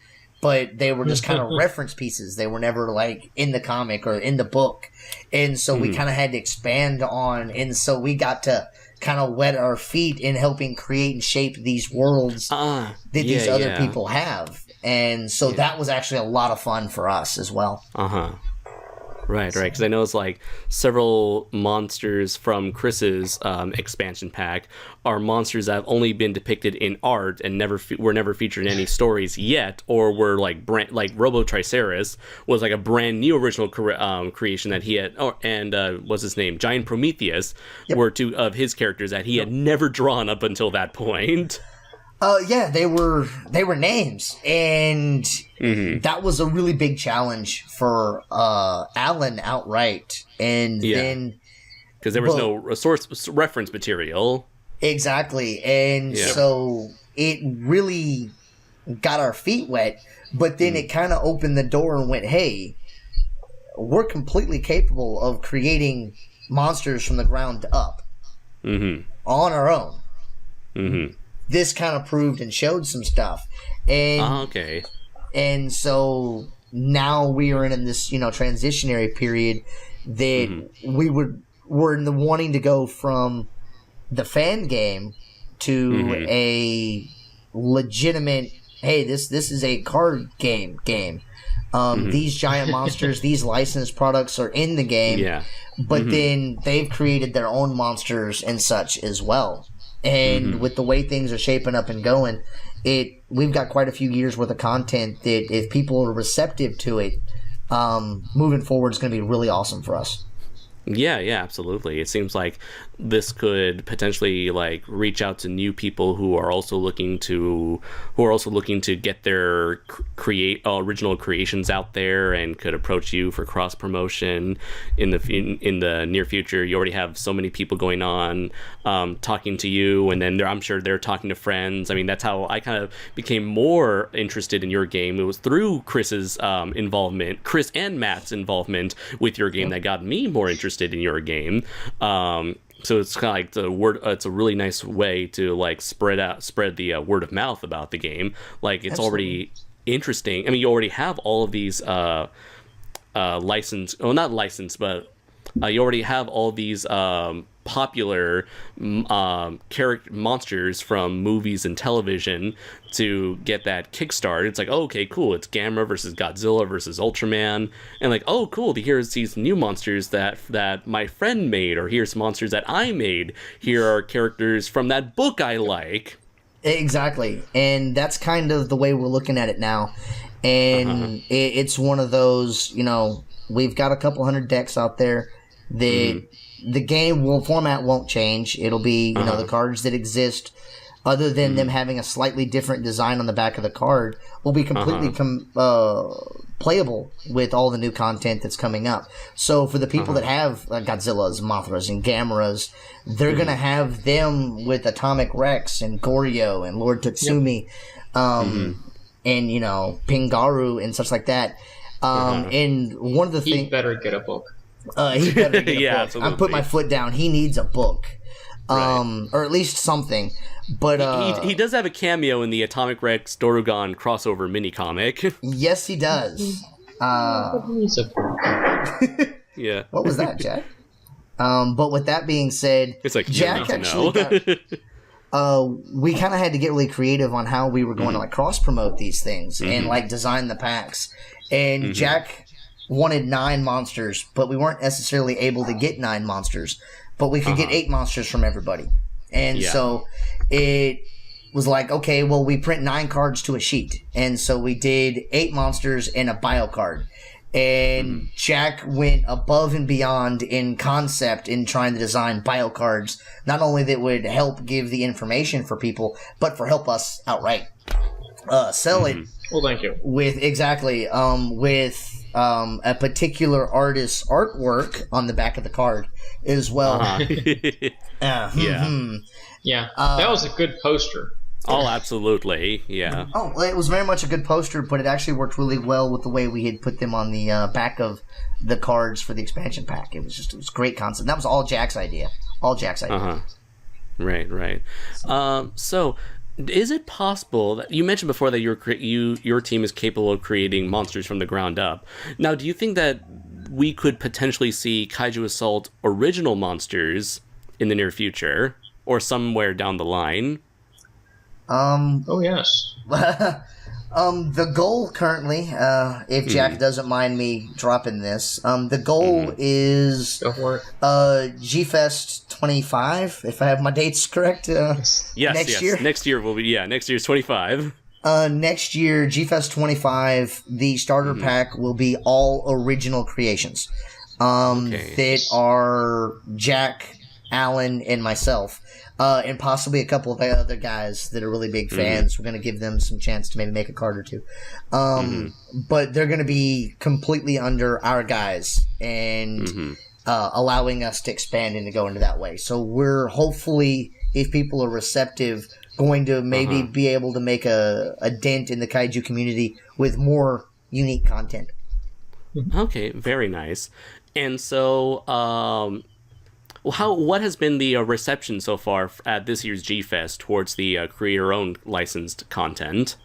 but they were just kind of reference pieces. They were never like in the comic or in the book, and so we kind of had to expand on, and so we got to kind of wet our feet in helping create and shape these worlds that these other people have. And so that was actually a lot of fun for us as well. Right, because I know it's like several monsters from Chris's expansion pack are monsters that have only been depicted in art and were never featured in any stories yet, or were like Robo Triceras was like a brand new original creation that he had, what's his name, Giant Prometheus, were 2 of his characters that he had never drawn up until that point. They were names, and that was a really big challenge for Alan outright. And then because there was no source reference material. Exactly, and so it really got our feet wet. But then it kind of opened the door and went, "Hey, we're completely capable of creating monsters from the ground up on our own." This kind of proved and showed some stuff. And and so now we are in this, transitionary period that we're in the wanting to go from the fan game to a legitimate, hey, this is a card game. These giant monsters, these licensed products are in the game, but then they've created their own monsters and such as well. And with the way things are shaping up and going, we've got quite a few years worth of content that if people are receptive to it, moving forward is going to be really awesome for us. Yeah, absolutely. It seems like this could potentially like reach out to new people who are also looking to get their original creations out there, and could approach you for cross promotion in the near future. You already have so many people going on talking to you, and then I'm sure they're talking to friends. I mean, that's how I kind of became more interested in your game. It was through Chris and Matt's involvement with your game that got me more interested in your game. So it's kind of like the word. It's a really nice way to like spread the word of mouth about the game. Like it's already interesting. I mean, you already have all of these licensed, well, not licensed, but you already have all these popular character monsters from movies and television to get that kickstart. It's like, oh, okay, cool. It's Gamera versus Godzilla versus Ultraman, and like, oh, cool. Here's these new monsters that my friend made, or here's monsters that I made. Here are characters from that book I like. Exactly, and that's kind of the way we're looking at it now. and it's one of those, we've got a couple hundred decks out there that the game format won't change. It'll be, the cards that exist, other than them having a slightly different design on the back of the card, will be completely playable with all the new content that's coming up. So for the people that have Godzillas, Mothras, and Gamras, they're going to have them with Atomic Rex and Goryo and Lord Tatsumi, and, Pingaru and such like that. And one of the things... He better get a book. He better get a book. Absolutely. I'm putting my foot down. He needs a book. Or at least something. But he does have a cameo in the Atomic Rex Dorugon crossover mini comic. Yes, he does. He's a book. Yeah. What was that, Jack? But with that being said, It's like, Jack actually we kind of had to get really creative on how we were going to cross promote these things and design the packs. And Jack wanted 9 monsters, but we weren't necessarily able to get 9 monsters, but we could get 8 monsters from everybody. And so it was like, okay, well, we print 9 cards to a sheet. And so we did 8 monsters and a bio card. And Jack went above and beyond in concept in trying to design bio cards, not only that would help give the information for people, but for help us outright sell it. Well, thank you. With a particular artist's artwork on the back of the card as well. Yeah. That was a good poster. Oh, absolutely. Yeah. Oh, well, it was very much a good poster, but it actually worked really well with the way we had put them on the back of the cards for the expansion pack. It was a great concept. That was all Jack's idea. Right. So, is it possible that you mentioned before that your team is capable of creating monsters from the ground up? Now, do you think that we could potentially see Kaiju Assault original monsters in the near future or somewhere down the line? Oh yes. The goal currently, if Jack doesn't mind me dropping this, the goal is Go for it. G-Fest 25, if I have my dates correct. Next year. Next year will be next year's 25. Next year, G-Fest 25, the starter pack will be all original creations. That are Jack, Alan, and myself. And possibly a couple of other guys that are really big fans. We're going to give them some chance to maybe make a card or two. But they're going to be completely under our guys and allowing us to expand and to go into that way. So we're hopefully, if people are receptive, going to maybe be able to make a dent in the kaiju community with more unique content. Okay, very nice. And so, what has been the reception so far at this year's G-Fest towards the creator-owned licensed content?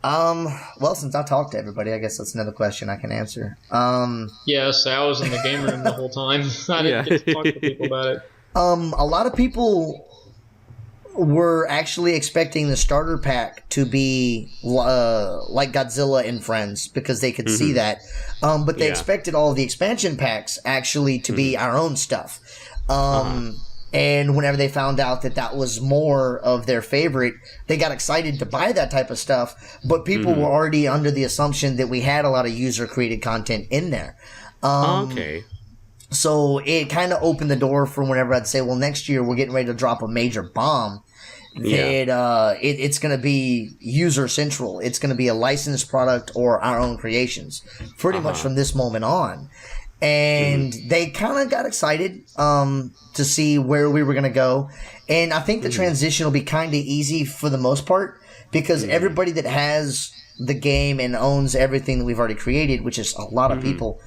Well, since I talked to everybody, I guess that's another question I can answer. Yes, I was in the game room the whole time. I didn't get to talk to people about it. A lot of people were actually expecting the starter pack to be like Godzilla and Friends because they could see that. But they expected all of the expansion packs actually to be our own stuff. And whenever they found out that that was more of their favorite, they got excited to buy that type of stuff. But people were already under the assumption that we had a lot of user-created content in there. Okay. So it kind of opened the door for whenever I'd say, well, next year we're getting ready to drop a major bomb. That it's going to be user central. It's going to be a licensed product or our own creations, pretty much from this moment on. And they kind of got excited to see where we were going to go. And I think the transition will be kind of easy for the most part because everybody that has the game and owns everything that we've already created, which is a lot of people,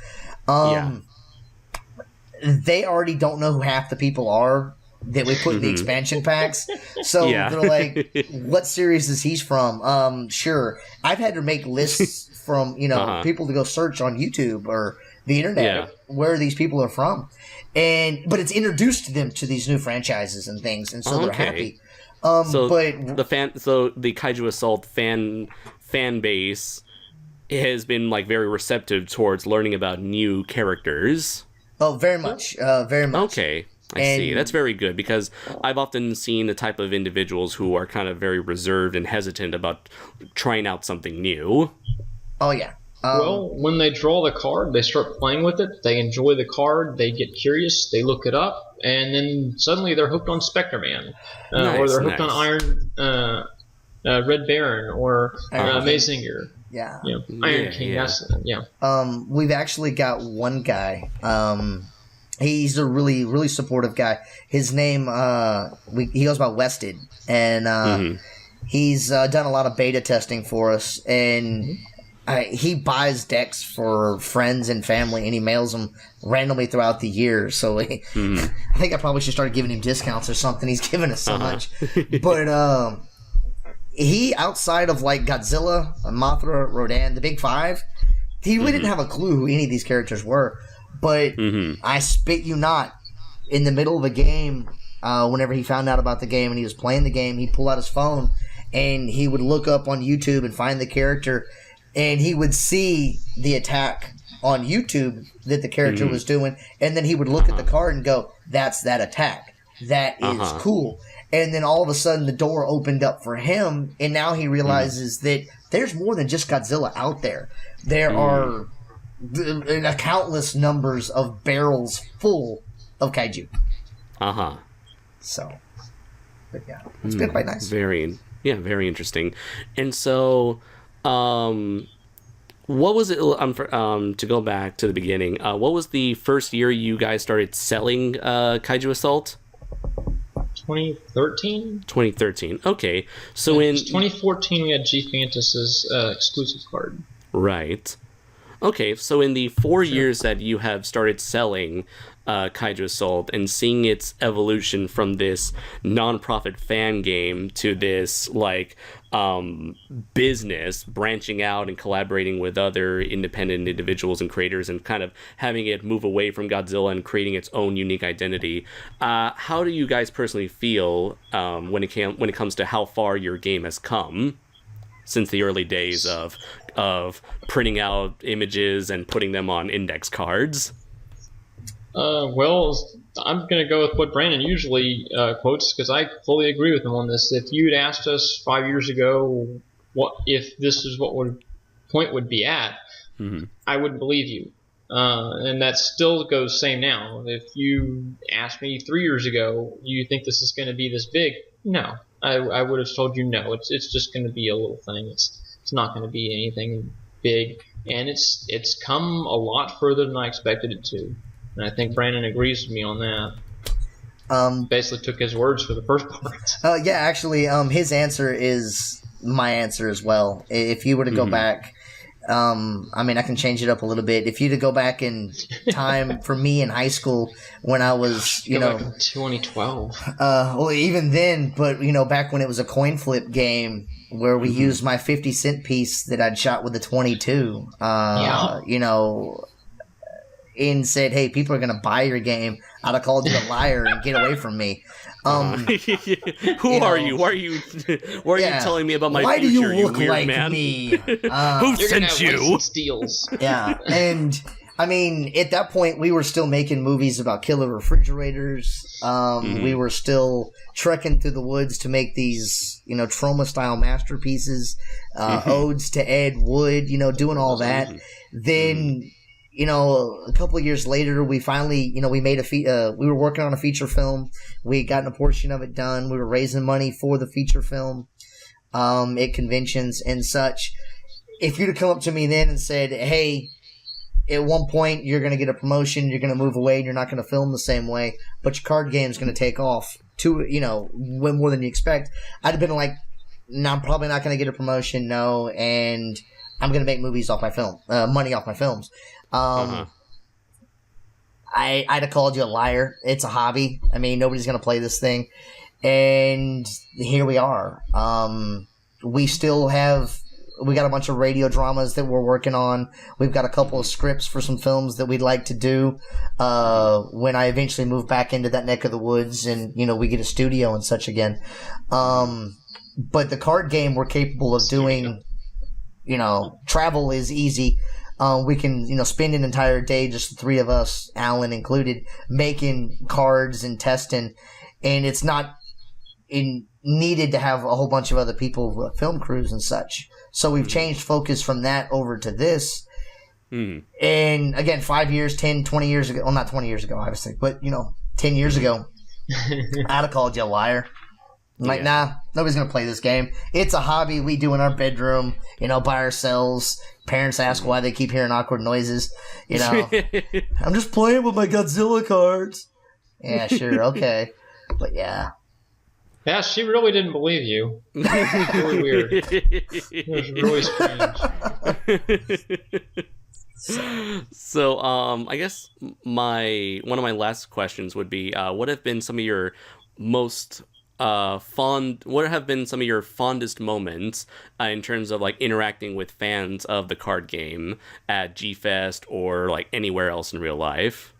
they already don't know who half the people are that we put in the expansion packs. So they're like, what series is he from? Sure. I've had to make lists from, people to go search on YouTube or the internet where these people are from. But it's introduced them to these new franchises and things, and so they're happy. But the Kaiju Assault fan base has been very receptive towards learning about new characters. Oh, very much. Very much. Okay. I see. That's very good, because I've often seen the type of individuals who are kind of very reserved and hesitant about trying out something new. Oh yeah. Well, when they draw the card, they start playing with it. They enjoy the card. They get curious. They look it up, and then suddenly they're hooked on Spectre Man, or they're hooked on Red Baron, or Mazinger. Yeah. Iron King. Yeah. We've actually got one guy. He's a really, really supportive guy. His name, he goes by Wested, and he's done a lot of beta testing for us, and he buys decks for friends and family, and he mails them randomly throughout the year. So I think I probably should start giving him discounts or something. He's given us so much. But he, outside of like Godzilla, Mothra, Rodan, the big five, he really didn't have a clue who any of these characters were. But I spit you not, in the middle of a game, whenever he found out about the game and he was playing the game, he'd pull out his phone and he would look up on YouTube and find the character, and he would see the attack on YouTube that the character was doing, and then he would look at the card and go, that's that attack. That is cool. And then all of a sudden the door opened up for him, and now he realizes that there's more than just Godzilla out there. There are countless numbers of barrels full of kaiju. So, but yeah, it's been quite nice. Very interesting. And so, what was it? To go back to the beginning, what was the first year you guys started selling Kaiju Assault? 2013. 2013. Okay, so in 2014 we had G Fantas's exclusive card. Right. Okay, so in the 4 years that you have started selling Kaiju Assault and seeing its evolution from this non-profit fan game to this business, branching out and collaborating with other independent individuals and creators and kind of having it move away from Godzilla and creating its own unique identity, how do you guys personally feel when it comes to how far your game has come since the early days of printing out images and putting them on index cards? Well, I'm going to go with what Brandon usually quotes, because I fully agree with him on this. If you'd asked us 5 years ago what if this is what point would be at, I wouldn't believe you. And that still goes same now. If you asked me 3 years ago, you think this is going to be this big? No. I would have told you no. It's just going to be a little thing. It's not going to be anything big, and it's come a lot further than I expected it to. And I think Brandon agrees with me on that. Basically took his words for the first part. Yeah, actually, his answer is my answer as well. If you were to go back, I can change it up a little bit. If you to go back in time for me in high school when I was, back in 2012. Well, even then, but back when it was a coin flip game where we used my 50-cent piece that I'd shot with a 22. And said, "Hey, people are gonna buy your game." I'd have called you a liar and get away from me. Who are you? Why are you telling me about my Why future? do you look weird like man? me? Who sent you? Steals. Yeah, and at that point, we were still making movies about killer refrigerators. We were still trekking through the woods to make these, trauma-style masterpieces, odes to Ed Wood, doing all that. Then, a couple of years later, we finally, we made we were working on a feature film. We had gotten a portion of it done. We were raising money for the feature film at conventions and such. If you'd have come up to me then and said, "Hey, at one point you're going to get a promotion, you're going to move away, and you're not going to film the same way, but your card game's going to take off way more than you expect," I'd have been like, "No, I'm probably not going to get a promotion, no, and I'm going to make movies off my film, money off my films." I'd have called you a liar. It's a hobby. Nobody's going to play this thing. And here we are. We got a bunch of radio dramas that we're working on. We've got a couple of scripts for some films that we'd like to do when I eventually move back into that neck of the woods and, we get a studio and such again. But the card game we're capable of doing travel is easy. We can, spend an entire day, just the three of us, Alan included, making cards and testing, and it's not needed to have a whole bunch of other people, film crews and such. So we've changed focus from that over to this. And again, 5 years, 10, 20 years ago, well, not 20 years ago, obviously, but 10 years ago, I'd have called you a liar. I'm like, nah, nobody's going to play this game. It's a hobby we do in our bedroom, by ourselves. Parents ask why they keep hearing awkward noises. I'm just playing with my Godzilla cards. Yeah, sure, okay. But yeah. Yeah, she really didn't believe you. It was really weird. It was really strange. So, I guess one of my last questions would be, what have been some of your most what have been some of your fondest moments in terms of like interacting with fans of the card game at G-Fest or like anywhere else in real life?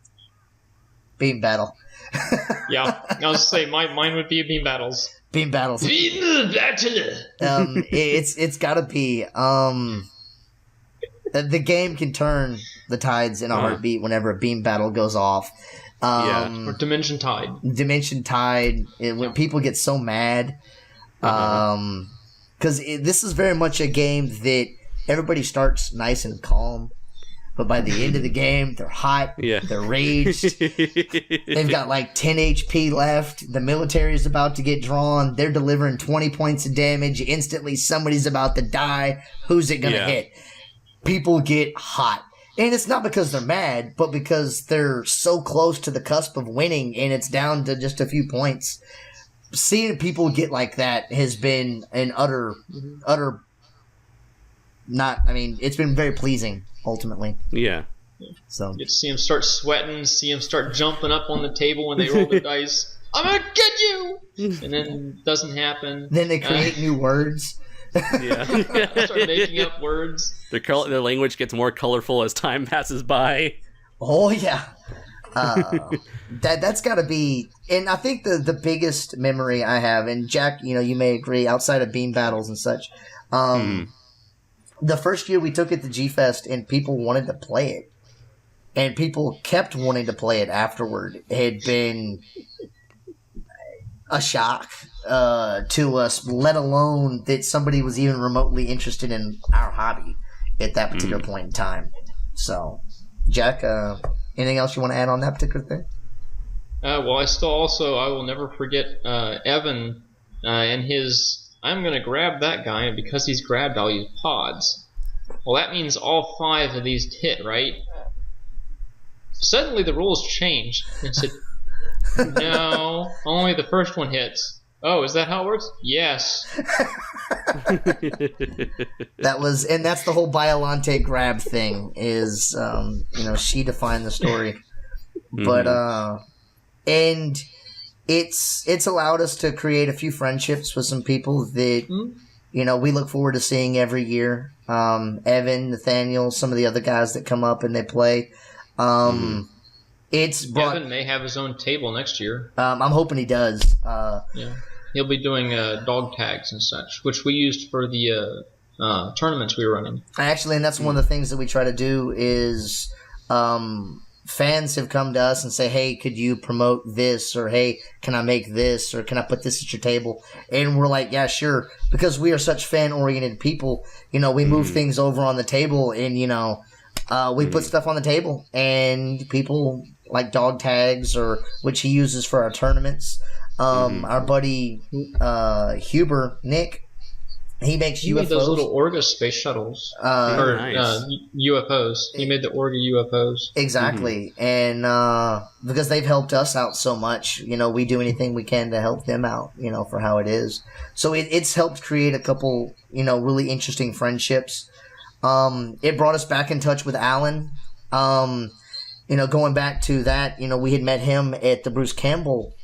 Beam battle. Yeah, I was going to say mine would be beam battles. Beam battles. Beam battle. It's got to be. The game can turn the tides in a heartbeat whenever a beam battle goes off. Or Dimension Tide. Dimension Tide. When people get so mad. Because this is very much a game that everybody starts nice and calm. But by the end of the game, they're hot. Yeah. They're raged. They've got like 10 HP left. The military is about to get drawn. They're delivering 20 points of damage. Instantly, somebody's about to die. Who's it going to hit? People get hot. And it's not because they're mad, but because they're so close to the cusp of winning and it's down to just a few points. Seeing people get like that has been an utter it's been very pleasing, ultimately. Yeah. So you get to see them start sweating, see them start jumping up on the table when they roll the dice. I'm going to get you! And then it doesn't happen. Then they create new words. Yeah. Start making up words. Their language gets more colorful as time passes by. Oh, yeah. That's got to be... And I think the biggest memory I have, and Jack, you may agree, outside of beam battles and such, the first year we took it to G-Fest and people wanted to play it. And people kept wanting to play it afterward. It had been a shock to us, let alone that somebody was even remotely interested in our hobby at that particular point in time. So, Jack, anything else you want to add on that particular thing? Well, I will never forget Evan and his... I'm going to grab that guy, and because he's grabbed, I'll use pods. Well, that means all 5 of these hit, right? Suddenly the rules changed and said, no, only the first one hits. Oh, is that how it works? Yes. That's the whole Biolante grab thing is, she defined the story. But, and it's allowed us to create a few friendships with some people that, we look forward to seeing every year. Evan, Nathaniel, some of the other guys that come up and they play. It's brought, Evan may have his own table next year. I'm hoping he does. Yeah, he'll be doing dog tags and such, which we used for the tournaments we were running. Actually, and that's one of the things that we try to do is fans have come to us and say, hey, could you promote this? Or, hey, can I make this? Or can I put this at your table? And we're like, yeah, sure. Because we are such fan-oriented people, we move things over on the table and, we put stuff on the table. And people like dog tags, or which he uses for our tournaments. Our buddy Huber, Nick, he makes UFOs. Made those little Orga space shuttles. Nice. UFOs. He made the Orga UFOs. Exactly. And because they've helped us out so much, we do anything we can to help them out, for how it is. So it's helped create a couple, really interesting friendships. It brought us back in touch with Alan. Going back to that, we had met him at the Bruce Campbell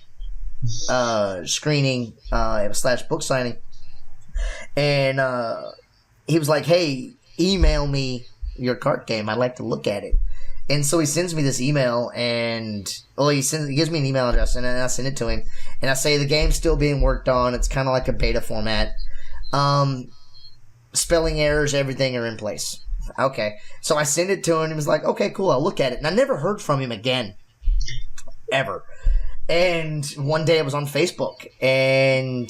screening / book signing. And he was like, hey, email me your card game. I'd like to look at it. And so he sends me this email, and he gives me an email address, and then I send it to him. And I say, the game's still being worked on. It's kind of like a beta format. spelling errors, everything are in place. Okay. So I sent it to him, and he was like, okay, cool, I'll look at it. And I never heard from him again. Ever. And one day I was on Facebook, and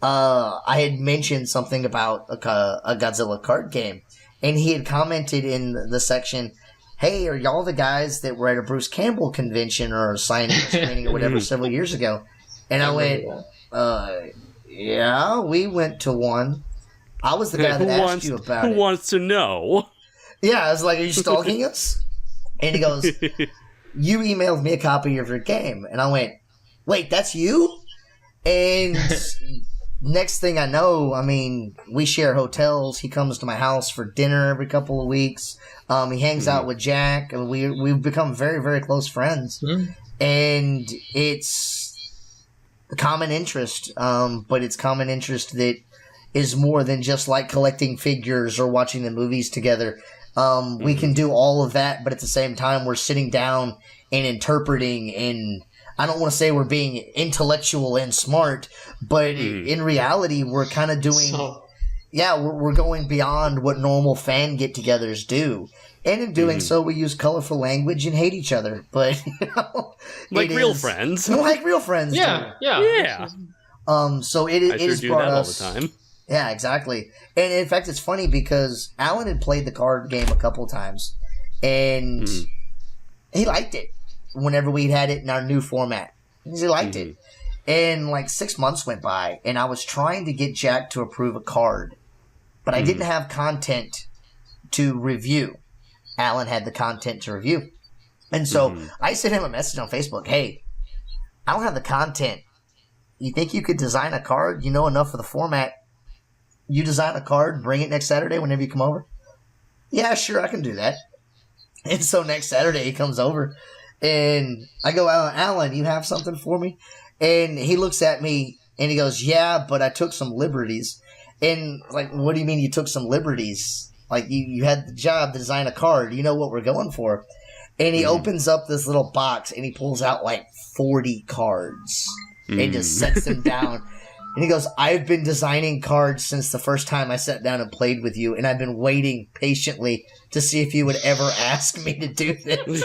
I had mentioned something about a Godzilla card game. And he had commented in the section, hey, are y'all the guys that were at a Bruce Campbell convention or a signing or screening or whatever several years ago? And I went, yeah, we went to one. I was the guy that asked you about it. Who wants to know? Yeah, I was like, are you stalking us? And he goes, you emailed me a copy of your game. And I went, wait, that's you? And next thing I know, I mean, we share hotels. He comes to my house for dinner every couple of weeks. He hangs out with Jack. And we've become very, very close friends. And it's a common interest, but it's common interest that is more than just like collecting figures or watching the movies together. We can do all of that, but at the same time, we're sitting down and interpreting, and I don't want to say we're being intellectual and smart, but in reality, we're kind of doing, we're going beyond what normal fan get-togethers do. And in doing so, we use colorful language and hate each other, but, like real friends. Like real friends do. Yeah. So it is do brought that us all the time. Yeah, exactly. And in fact, it's funny because Alan had played the card game a couple times, and he liked it whenever we had it in our new format. He liked it. And like 6 months went by, and I was trying to get Jack to approve a card, but I didn't have content to review. Alan had the content to review. And so I sent him a message on Facebook, hey, I don't have the content. You think you could design a card? You know enough of the format. You design a card, bring it next Saturday whenever you come over? Yeah, sure, I can do that. And so next Saturday he comes over, and I go, Alan, you have something for me? And he looks at me, and he goes, yeah, but I took some liberties. And, like, what do you mean you took some liberties? Like, you had the job to design a card. You know what we're going for. And he opens up this little box, and he pulls out, like, 40 cards. And just sets them down. And he goes, I've been designing cards since the first time I sat down and played with you, and I've been waiting patiently to see if you would ever ask me to do this.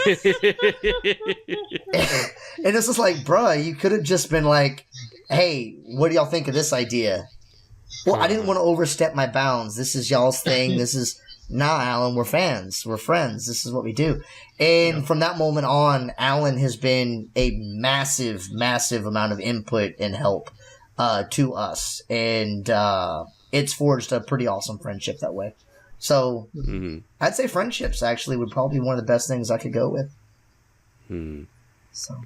And it's just like, bruh, you could have just been like, hey, what do y'all think of this idea? Well, I didn't want to overstep my bounds. This is y'all's thing. This is, Alan, we're fans. We're friends. This is what we do. And from that moment on, Alan has been a massive, massive amount of input and help to us, and it's forged a pretty awesome friendship that way. So I'd say friendships actually would probably be one of the best things I could go with. So,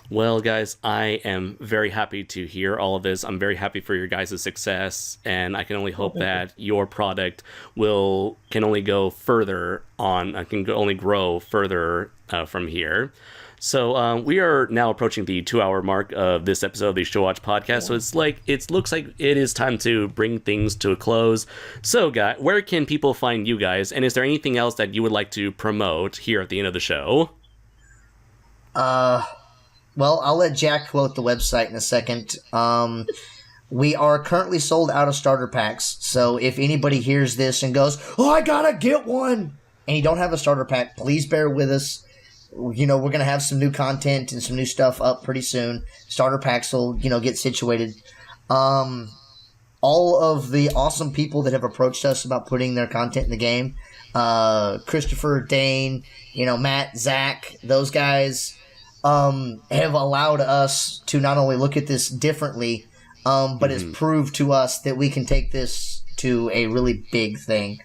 well, guys, I am very happy to hear all of this. I'm very happy for your guys' success, and I can only hope that your product can only go further on. Can only grow further from here. So we are now approaching the 2-hour mark of this episode of the Shuwatch podcast. So it looks like it is time to bring things to a close. So, guys, where can people find you guys? And is there anything else that you would like to promote here at the end of the show? Well, I'll let Jack quote the website in a second. We are currently sold out of starter packs. So if anybody hears this and goes, oh, I gotta get one, and you don't have a starter pack, please bear with us. You know, we're going to have some new content and some new stuff up pretty soon. Starter packs will, get situated. All of the awesome people that have approached us about putting their content in the game, Christopher, Dane, Matt, Zach, those guys, have allowed us to not only look at this differently, but has proved to us that we can take this to a really big thing.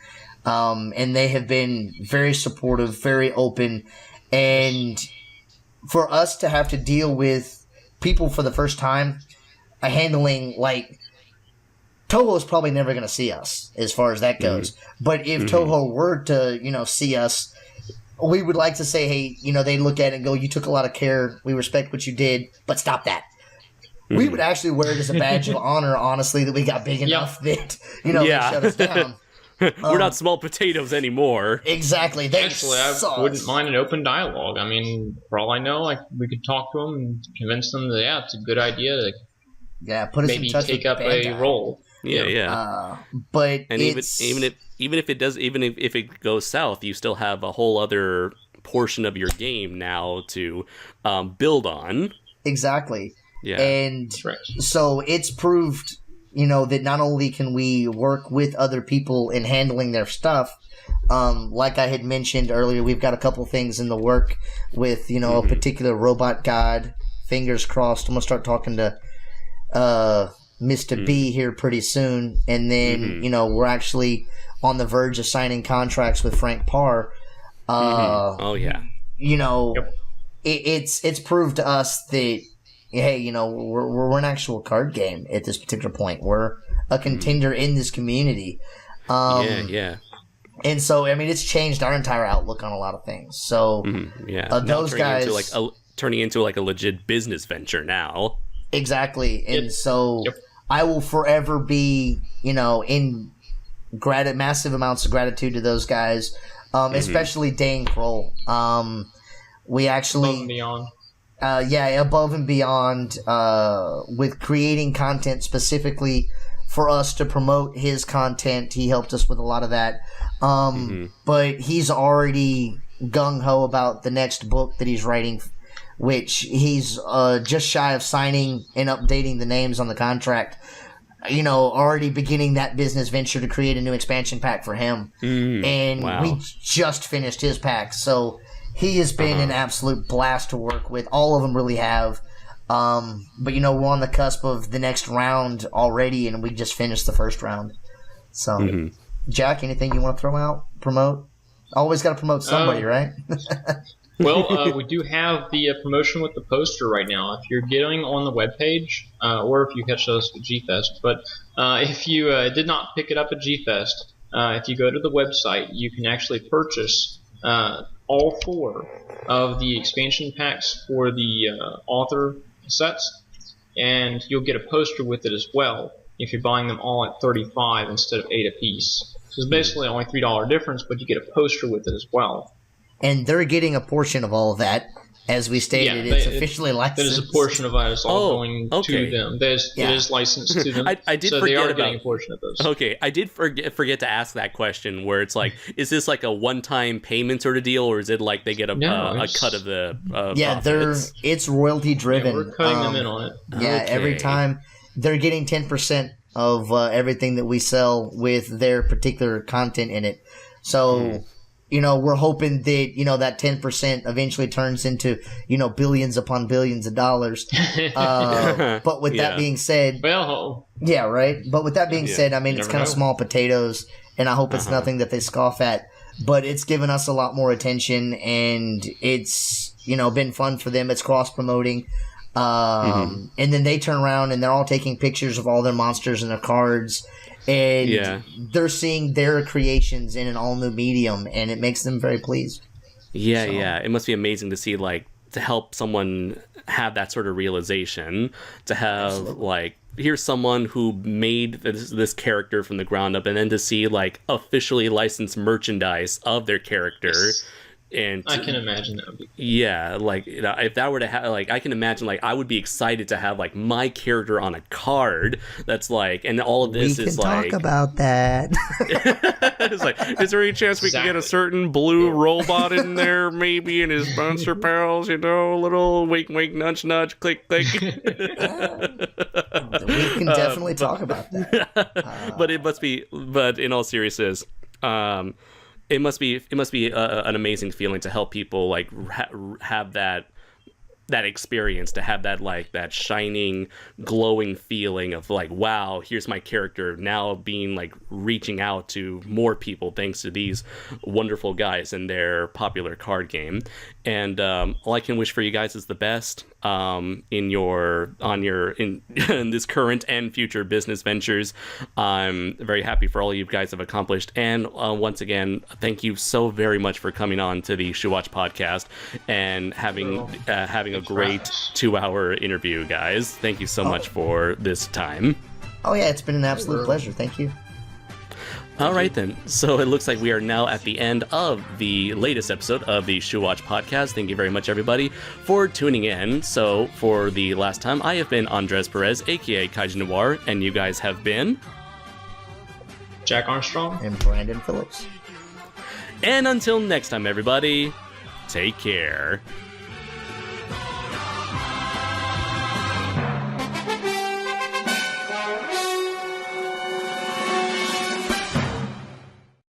And they have been very supportive, very open. And for us to have to deal with people for the first time, handling, like, Toho's probably never going to see us as far as that goes. But if Toho were to, see us, we would like to say, hey, they look at it and go, you took a lot of care. We respect what you did, but stop that. We would actually wear it as a badge of honor, honestly, that we got big enough that, they shut us down. We're not small potatoes anymore. Exactly. Actually, I wouldn't mind an open dialogue. I mean, for all I know, like, we could talk to them and convince them that, it's a good idea to put us maybe in touch take with up a role. Yeah. But And it's, even if it goes south, you still have a whole other portion of your game now to build on. exactly. Yeah. And Right. so it's proved, that not only can we work with other people in handling their stuff, like I had mentioned earlier, we've got a couple things in the work with, a particular robot god. Fingers crossed. I'm going to start talking to Mr. B here pretty soon. And then, we're actually on the verge of signing contracts with Frank Parr. Oh, yeah. It's proved to us that, hey, we're an actual card game at this particular point. We're a contender in this community. Yeah. And so, I mean, it's changed our entire outlook on a lot of things. So, those guys turning into like a legit business venture now. Exactly. And so I will forever be, in massive amounts of gratitude to those guys, especially Dane Kroll. We actually Above and beyond. Above and beyond, with creating content specifically for us to promote his content. He helped us with a lot of that. But he's already gung-ho about the next book that he's writing, which he's just shy of signing and updating the names on the contract. Already beginning that business venture to create a new expansion pack for him. And we just finished his pack. So he has been an absolute blast to work with. All of them really have. But, we're on the cusp of the next round already, and we just finished the first round. So, Jack, anything you want to throw out, promote? Always got to promote somebody, right? Well, we do have the promotion with the poster right now. If you're getting on the webpage, or if you catch us at G-Fest, but if you did not pick it up at G-Fest, if you go to the website, you can actually purchase all 4 of the expansion packs for the author sets, and you'll get a poster with it as well if you're buying them all at $35 instead of $8 a piece. So it's basically only $3 difference, but you get a poster with it as well. And they're getting a portion of all of that. As we stated, it's officially licensed. That is a portion of it. It's all going to them. It is licensed to them. I did so forget they are about, getting a portion of those. Okay, I did forget to ask that question where it's like, is this like a one-time payment sort of deal, or is it like they get a cut of the profits? It's royalty driven. Yeah, we're cutting them in on it. Yeah, every time they're getting 10% of everything that we sell with their particular content in it. So... we're hoping that, that 10% eventually turns into, billions upon billions of dollars. But with that being said... Well... Yeah, right? But with that being said, I mean, it's kind of small potatoes, and I hope it's nothing that they scoff at. But it's given us a lot more attention, and it's, been fun for them. It's cross-promoting. And then they turn around, and they're all taking pictures of all their monsters and their cards. And they're seeing their creations in an all-new medium, and it makes them very pleased. Yeah. It must be amazing to see, like, to help someone have that sort of realization, to have, like, here's someone who made this character from the ground up, and then to see, like, officially licensed merchandise of their character. And I can imagine that would be cool. Yeah, like, if that were to have, like, I can imagine, like, I would be excited to have, like, my character on a card that's like, and all of this is like, we can talk about that. It's like, is there any chance we can get a certain blue robot in there, maybe, and his monster pals, little wink wink nudge nudge click click. We can definitely talk about that. But in all seriousness, it must be an amazing feeling to help people, like, have that experience, to have that, like, that shining, glowing feeling of, like, wow, here's my character now being, like, reaching out to more people thanks to these wonderful guys and their popular card game. And all I can wish for you guys is the best in this current and future business ventures. I'm very happy for all you guys have accomplished. And once again, thank you so very much for coming on to the Shuwatch podcast and having a great 2-hour interview, guys. Thank you so much for this time. Oh yeah, it's been an absolute pleasure. Thank you. All right, then. So it looks like we are now at the end of the latest episode of the Shuwatch podcast. Thank you very much, everybody, for tuning in. So for the last time, I have been Andres Perez, a.k.a. Kaiju Noir, and you guys have been... Jack Armstrong. And Brandon Phillips. And until next time, everybody, take care.